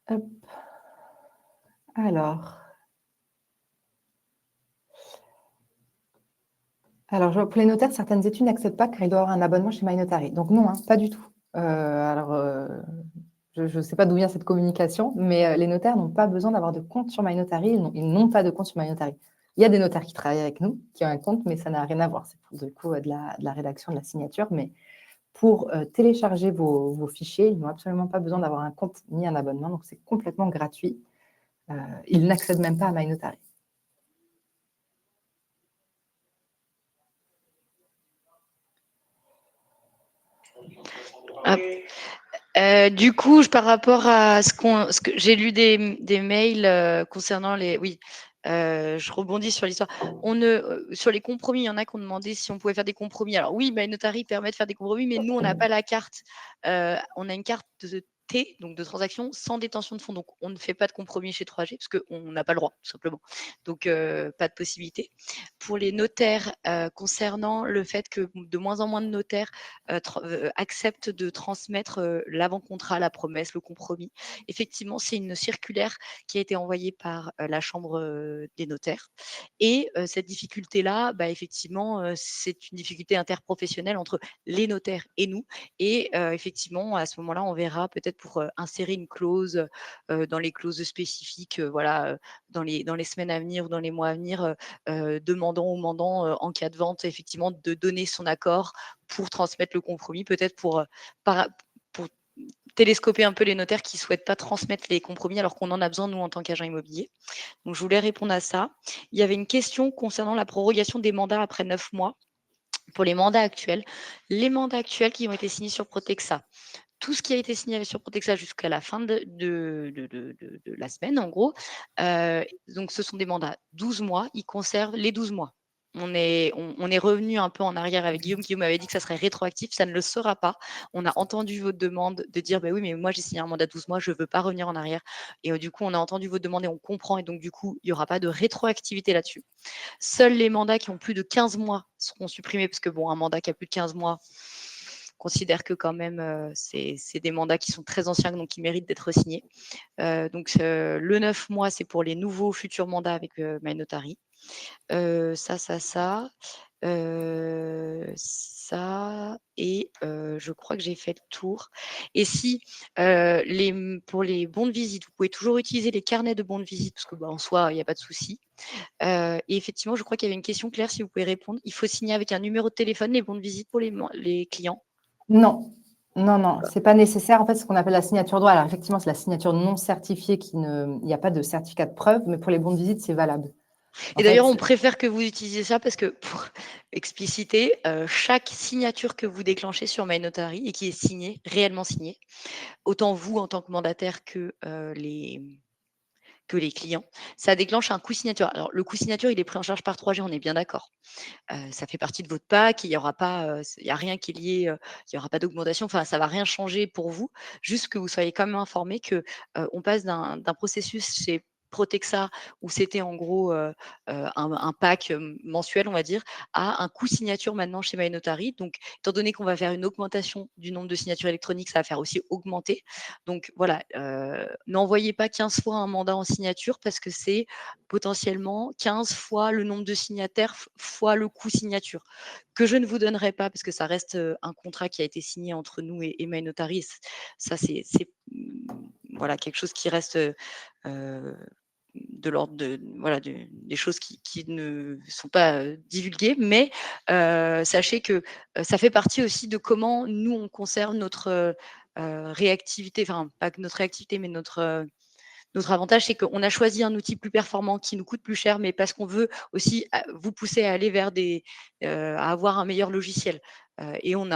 Hop. Alors, pour les notaires, certaines études n'acceptent pas car ils doivent avoir un abonnement chez MyNotary. Donc non, pas du tout. Je ne sais pas d'où vient cette communication, mais les notaires n'ont pas besoin d'avoir de compte sur MyNotary. Ils n'ont pas de compte sur MyNotary. Il y a des notaires qui travaillent avec nous, qui ont un compte, mais ça n'a rien à voir. C'est pour du coup de la rédaction, de la signature. Mais pour télécharger vos fichiers, ils n'ont absolument pas besoin d'avoir un compte ni un abonnement. Donc, c'est complètement gratuit. Ils n'accèdent même pas à MyNotary. Du coup, par rapport à ce que j'ai lu des mails concernant les… Oui, je rebondis sur l'histoire. Sur les compromis, il y en a qui ont demandé si on pouvait faire des compromis. Alors oui, MyNotary permet de faire des compromis, mais nous, on n'a pas la carte. On a une carte de T, donc de transaction, sans détention de fonds. Donc, on ne fait pas de compromis chez 3G parce qu'on n'a pas le droit, tout simplement. Donc, pas de possibilité. Pour les notaires, concernant le fait que de moins en moins de notaires acceptent de transmettre l'avant-contrat, la promesse, le compromis. Effectivement, c'est une circulaire qui a été envoyée par la Chambre des notaires. Et cette difficulté-là, effectivement, c'est une difficulté interprofessionnelle entre les notaires et nous. Et effectivement, à ce moment-là, on verra peut-être pour insérer une clause dans les clauses spécifiques, dans les semaines à venir ou dans les mois à venir, demandant au mandant, en cas de vente, effectivement, de donner son accord pour transmettre le compromis, peut-être pour télescoper un peu les notaires qui ne souhaitent pas transmettre les compromis alors qu'on en a besoin, nous, en tant qu'agents immobiliers. Donc, je voulais répondre à ça. Il y avait une question concernant la prorogation des mandats après 9 mois. Pour les mandats actuels, qui ont été signés sur Protexa, tout ce qui a été signé sur Protexa jusqu'à la fin de la semaine, en gros, donc ce sont des mandats 12 mois, ils conservent les 12 mois. on est revenu un peu en arrière avec Guillaume. Guillaume m'avait dit que ça serait rétroactif, ça ne le sera pas. On a entendu votre demande de dire, bah oui, mais moi j'ai signé un mandat de 12 mois, je ne veux pas revenir en arrière. Et du coup, on a entendu votre demande et on comprend. Et donc, du coup, il n'y aura pas de rétroactivité là-dessus. Seuls les mandats qui ont plus de 15 mois seront supprimés, parce que bon, un mandat qui a plus de 15 mois, considère que quand même, c'est des mandats qui sont très anciens, donc qui méritent d'être signés. Donc, le 9 mois, c'est pour les nouveaux futurs mandats avec MyNotary. Ça, et je crois que j'ai fait le tour. Et si pour les bons de visite, vous pouvez toujours utiliser les carnets de bons de visite, parce que en soi, il n'y a pas de souci. Et effectivement, je crois qu'il y avait une question, Claire, si vous pouvez répondre. Il faut signer avec un numéro de téléphone les bons de visite pour les clients? Non, non, c'est pas nécessaire. En fait, ce qu'on appelle la signature droit. Alors, effectivement, c'est la signature non certifiée il n'y a pas de certificat de preuve, mais pour les bons de visite, c'est valable. Et d'ailleurs, on préfère que vous utilisiez ça parce que, pour expliciter, chaque signature que vous déclenchez sur MyNotary et qui est signée, réellement signée, autant vous en tant que mandataire que les clients, ça déclenche un coût signature. Alors, le coût signature, il est pris en charge par 3G, on est bien d'accord. Ça fait partie de votre pack, il n'y aura pas, il y a rien qui est lié, il n'y aura pas d'augmentation, enfin, ça ne va rien changer pour vous. Juste que vous soyez quand même informés que on passe d'un processus chez Protexa où c'était en gros un pack mensuel, on va dire, à un coût signature maintenant chez MyNotary. Donc, étant donné qu'on va faire une augmentation du nombre de signatures électroniques, ça va faire aussi augmenter. Donc, voilà, n'envoyez pas 15 fois un mandat en signature parce que c'est potentiellement 15 fois le nombre de signataires fois le coût signature, que je ne vous donnerai pas parce que ça reste un contrat qui a été signé entre nous et MyNotary. Ça, c'est voilà, quelque chose qui reste de l'ordre des choses qui ne sont pas divulguées, mais sachez que ça fait partie aussi de comment nous, on conserve notre réactivité, enfin, pas que notre réactivité, mais notre avantage, c'est qu'on a choisi un outil plus performant qui nous coûte plus cher, mais parce qu'on veut aussi vous pousser à aller vers à avoir un meilleur logiciel. Et on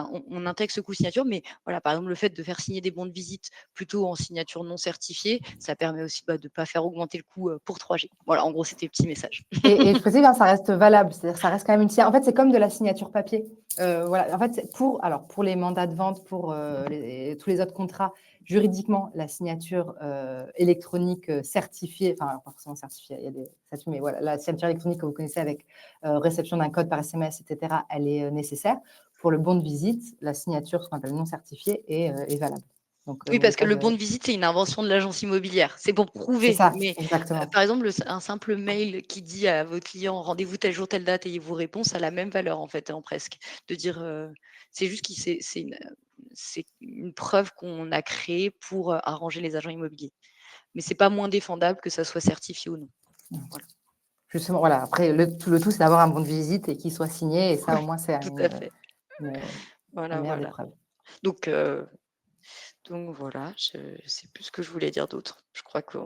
intègre ce coût signature, mais voilà, par exemple, le fait de faire signer des bons de visite plutôt en signature non certifiée, ça permet aussi de ne pas faire augmenter le coût pour 3G. Voilà, en gros, c'était le petit message. Et je précise, ça reste valable, c'est-à-dire ça reste quand même une signature. En fait, c'est comme de la signature papier. Voilà. En fait, pour les mandats de vente, pour tous les autres contrats, juridiquement, la signature électronique certifiée, enfin, pas forcément certifiée, il y a des statuts, mais voilà, la signature électronique que vous connaissez avec réception d'un code par SMS, etc., elle est nécessaire. Pour le bon de visite, la signature, ce qu'on appelle non certifiée, est valable. Donc, Oui, parce que le bon de visite, c'est une invention de l'agence immobilière. C'est pour c'est prouver. ça, Mais exactement. par exemple, un simple mail qui dit à vos clients rendez-vous tel jour, telle date et il vous répond, ça a la même valeur en fait, presque. De dire, c'est juste que c'est une preuve qu'on a créée pour arranger les agents immobiliers. Mais c'est pas moins défendable que ça soit certifié ou non. Voilà. Justement, voilà. Après, le tout, c'est d'avoir un bon de visite et qu'il soit signé. Et ça, au Oui, moins, c'est tout à fait. une Voilà, meilleure des voilà. preuves. Donc voilà, je ne sais plus ce que je voulais dire d'autre. Je crois que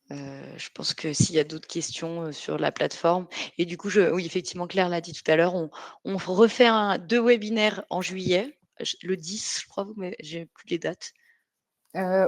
je pense que s'il y a d'autres questions sur la plateforme. Et du coup, oui, effectivement, Claire l'a dit tout à l'heure, on refait 2 webinaires en juillet, le 10, je crois, mais j'ai plus les dates.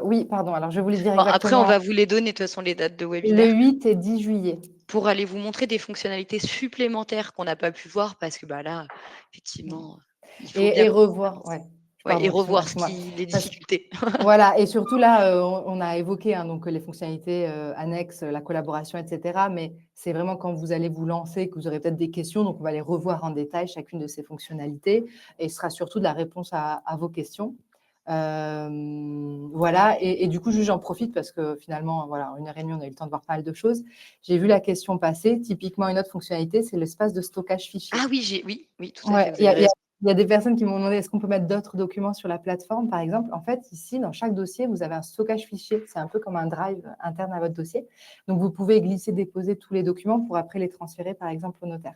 Oui, pardon. Alors, je vais vous les dire Bon, après, on exactement. va vous les donner, de toute façon, les dates de Le webinaire, 8 et 10 juillet. pour aller vous montrer des fonctionnalités supplémentaires qu'on n'a pas pu voir parce que là, effectivement, il faut bien Et qu'on revoir, avance. ouais. Ouais, et Pardon, revoir excuse-moi. les Parce difficultés. Voilà, et surtout là, on a évoqué donc les fonctionnalités annexes, la collaboration, etc. Mais c'est vraiment quand vous allez vous lancer que vous aurez peut-être des questions. Donc, on va les revoir en détail, chacune de ces fonctionnalités. Et ce sera surtout de la réponse à vos questions. Voilà, et du coup, j'en profite parce que finalement, voilà, en 1h30, on a eu le temps de voir pas mal de choses. J'ai vu la question passer. Typiquement, une autre fonctionnalité, c'est l'espace de stockage fichier. Ah oui, oui, tout à fait, Ouais, vous avez raison. il y a des personnes qui m'ont demandé est-ce qu'on peut mettre d'autres documents sur la plateforme, par exemple. En fait, ici, dans chaque dossier, vous avez un stockage fichier. C'est un peu comme un drive interne à votre dossier. Donc, vous pouvez glisser, déposer tous les documents pour après les transférer, par exemple, au notaire.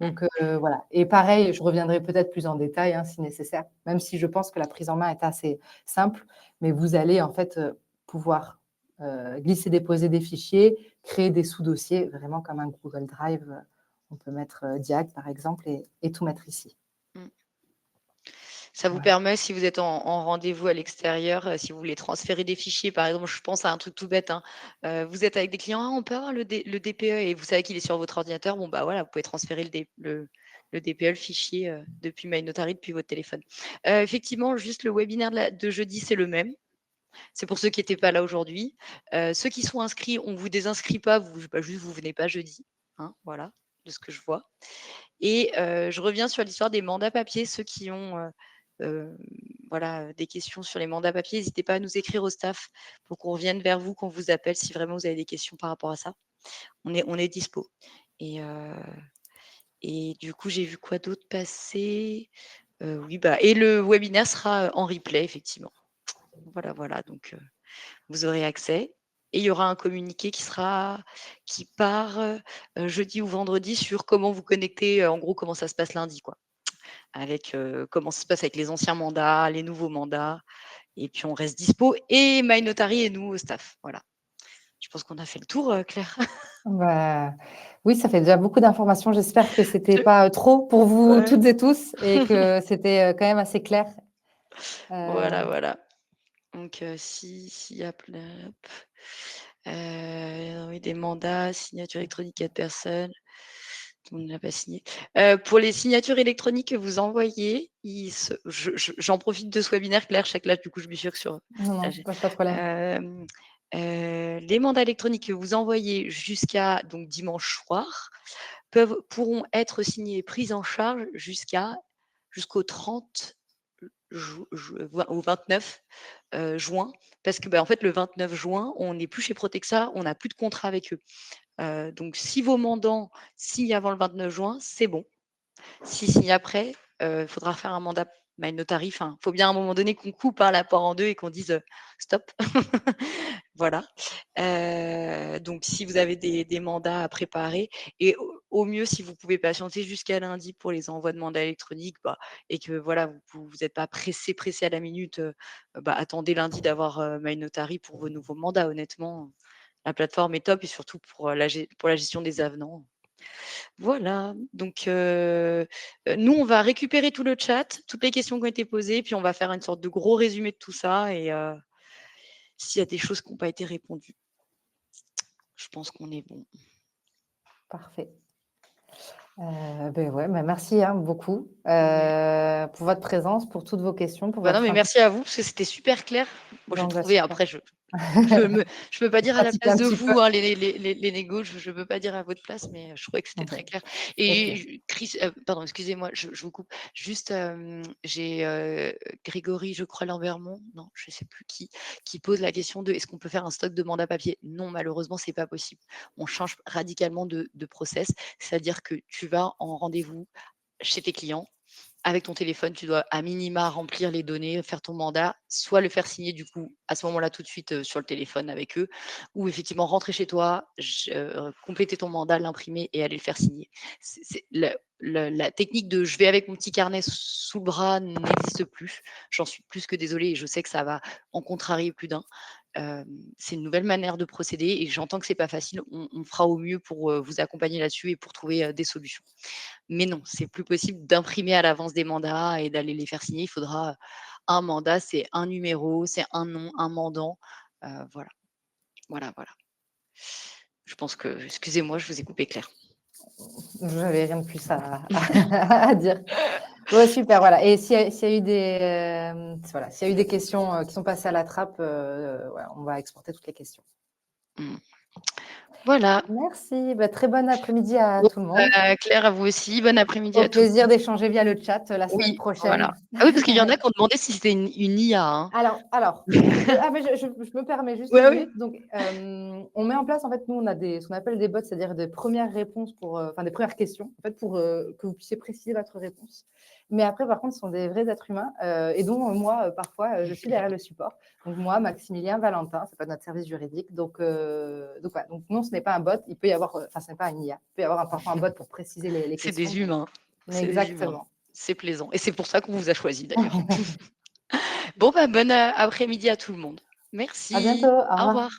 Donc, voilà. Et pareil, je reviendrai peut-être plus en détail si nécessaire, même si je pense que la prise en main est assez simple. Mais vous allez, en fait, pouvoir glisser, déposer des fichiers, créer des sous-dossiers, vraiment comme un Google Drive. On peut mettre Diag, par exemple, et tout mettre ici. Ça vous Ouais. permet, si vous êtes en rendez-vous à l'extérieur, si vous voulez transférer des fichiers, par exemple, je pense à un truc tout bête, hein, vous êtes avec des clients: «Ah, on peut avoir le DPE» et vous savez qu'il est sur votre ordinateur, bon, bah, voilà, vous pouvez transférer le DPE, le fichier, depuis MyNotary, depuis votre téléphone. Effectivement, juste le webinaire de jeudi, c'est le même. C'est pour ceux qui étaient pas là aujourd'hui. Ceux qui sont inscrits, on vous désinscrit pas, juste vous venez pas jeudi, hein, voilà, de ce que je vois. Et je reviens sur l'histoire des mandats papier. Ceux qui ont, voilà, des questions sur les mandats papier, n'hésitez pas à nous écrire au staff pour qu'on revienne vers vous, qu'on vous appelle si vraiment vous avez des questions par rapport à ça. On est dispo. Et du coup, j'ai vu quoi d'autre passer? Oui, bah et le webinaire sera, en replay effectivement. Voilà, voilà, donc vous aurez accès et il y aura un communiqué qui part, jeudi ou vendredi sur comment vous connecter, en gros, comment ça se passe lundi, quoi. Avec, comment ça se passe avec les anciens mandats, les nouveaux mandats et puis on reste dispo et MyNotary et nous au staff, voilà. Je pense qu'on a fait le tour, Claire. Bah, oui, ça fait déjà beaucoup d'informations. J'espère que c'était Je pas, trop pour vous Ouais, toutes et tous et que c'était, quand même assez clair. voilà, Heu, voilà. Donc s'il y a hop, oui, des mandats, signature électronique 4 personnes. Tout le monde n'a pas signé. Pour les signatures électroniques que vous envoyez, j'en profite de ce webinaire, Claire, je sais que là, du coup, je bifurque sur non, là, non, pas de problème. les mandats électroniques que vous envoyez jusqu'à donc dimanche soir pourront être signés et pris en charge jusqu'au 30 au 29 juin, parce que, bah, en fait, le 29 juin, on n'est plus chez Protexa, on n'a plus de contrat avec eux. Donc si vos mandants signent avant le 29 juin, c'est bon. S'ils signent après, il faudra faire un mandat MyNotary. Enfin, il faut bien à un moment donné qu'on coupe, hein, la poire en 2 et qu'on dise, «Stop». Voilà. Donc si vous avez des mandats à préparer et au mieux, si vous pouvez patienter jusqu'à lundi pour les envois de mandats électroniques, bah et que voilà, vous êtes pas pressé à la minute, bah, attendez lundi d'avoir, MyNotary pour vos nouveaux mandats. Honnêtement, la plateforme est top et surtout pour la gestion des avenants. Voilà, donc nous, on va récupérer tout le chat, toutes les questions qui ont été posées, puis on va faire une sorte de gros résumé de tout ça et s'il y a des choses qui n'ont pas été répondues, je pense qu'on est bon. Parfait. Ouais, bah, merci, hein, beaucoup, Ouais. pour votre présence, pour toutes vos questions, pour Bah, non, votre mais implication. merci à vous parce que c'était super clair. Moi, j'ai Donc, bah, trouvé, super. après je peux pas dire à la Pratiquer place un de petit peu. vous, hein, les négos, je peux pas dire à votre place, mais je trouvais que c'était très OK. clair OK. et Chris, pardon, excusez-moi, je vous coupe. Juste, j'ai, Grégory, je crois, Lambermont, non, je sais plus qui pose la question de: «Est-ce qu'on peut faire un stock de mandats papier?» Non, malheureusement, c'est pas possible. On change radicalement de process, c'est-à-dire que tu vas en rendez-vous chez tes clients. Avec ton téléphone, tu dois à minima remplir les données, faire ton mandat, soit le faire signer du coup à ce moment-là tout de suite sur le téléphone avec eux, ou effectivement rentrer chez toi, compléter ton mandat, l'imprimer et aller le faire signer. La technique de je vais avec mon petit carnet sous le bras n'existe plus. J'en suis plus que désolée et je sais que ça va en contrarier plus d'un. C'est une nouvelle manière de procéder et j'entends que c'est pas facile. On fera au mieux pour vous accompagner là-dessus et pour trouver des solutions. Mais non, c'est plus possible d'imprimer à l'avance des mandats et d'aller les faire signer. Il faudra un mandat, c'est un numéro, c'est un nom, un mandant. Voilà, voilà, voilà. Je pense que, excusez-moi, je vous ai coupé Claire. J'avais rien de plus à dire. Ouais, super, voilà. Et s'il y a eu voilà, s'il y a eu des questions, qui sont passées à la trappe, voilà, on va exporter toutes les questions. Mmh. Voilà. Merci, bah, très bon après-midi à Bon, tout le monde. Claire, à vous aussi. Bon après-midi Au à tout le plaisir monde. d'échanger via le chat, la semaine Oui, voilà. prochaine. Ah oui, parce qu'il y en a qui ont demandé si c'était une IA, hein. Mais je me permets juste une Ouais, ouais. minute. Donc, on met en place, en fait, nous, on a ce qu'on appelle des bots, c'est-à-dire des premières réponses enfin, des premières questions, en fait, pour que vous puissiez préciser votre réponse. Mais après, par contre, ce sont des vrais êtres humains, et dont moi, parfois, je suis derrière le support. Donc, moi, Maximilien, Valentin, c'est pas notre service juridique. Donc, voilà. Donc, non, ce n'est pas un bot. Il peut y avoir, enfin, ce n'est pas une IA. Il peut y avoir parfois un bot pour préciser les C'est questions. des humains. Mais C'est des humains. exactement. C'est plaisant. Et c'est pour ça qu'on vous a choisi d'ailleurs. Bon, bah, bon après-midi à tout le monde. À bientôt. Merci. Au Au revoir. revoir.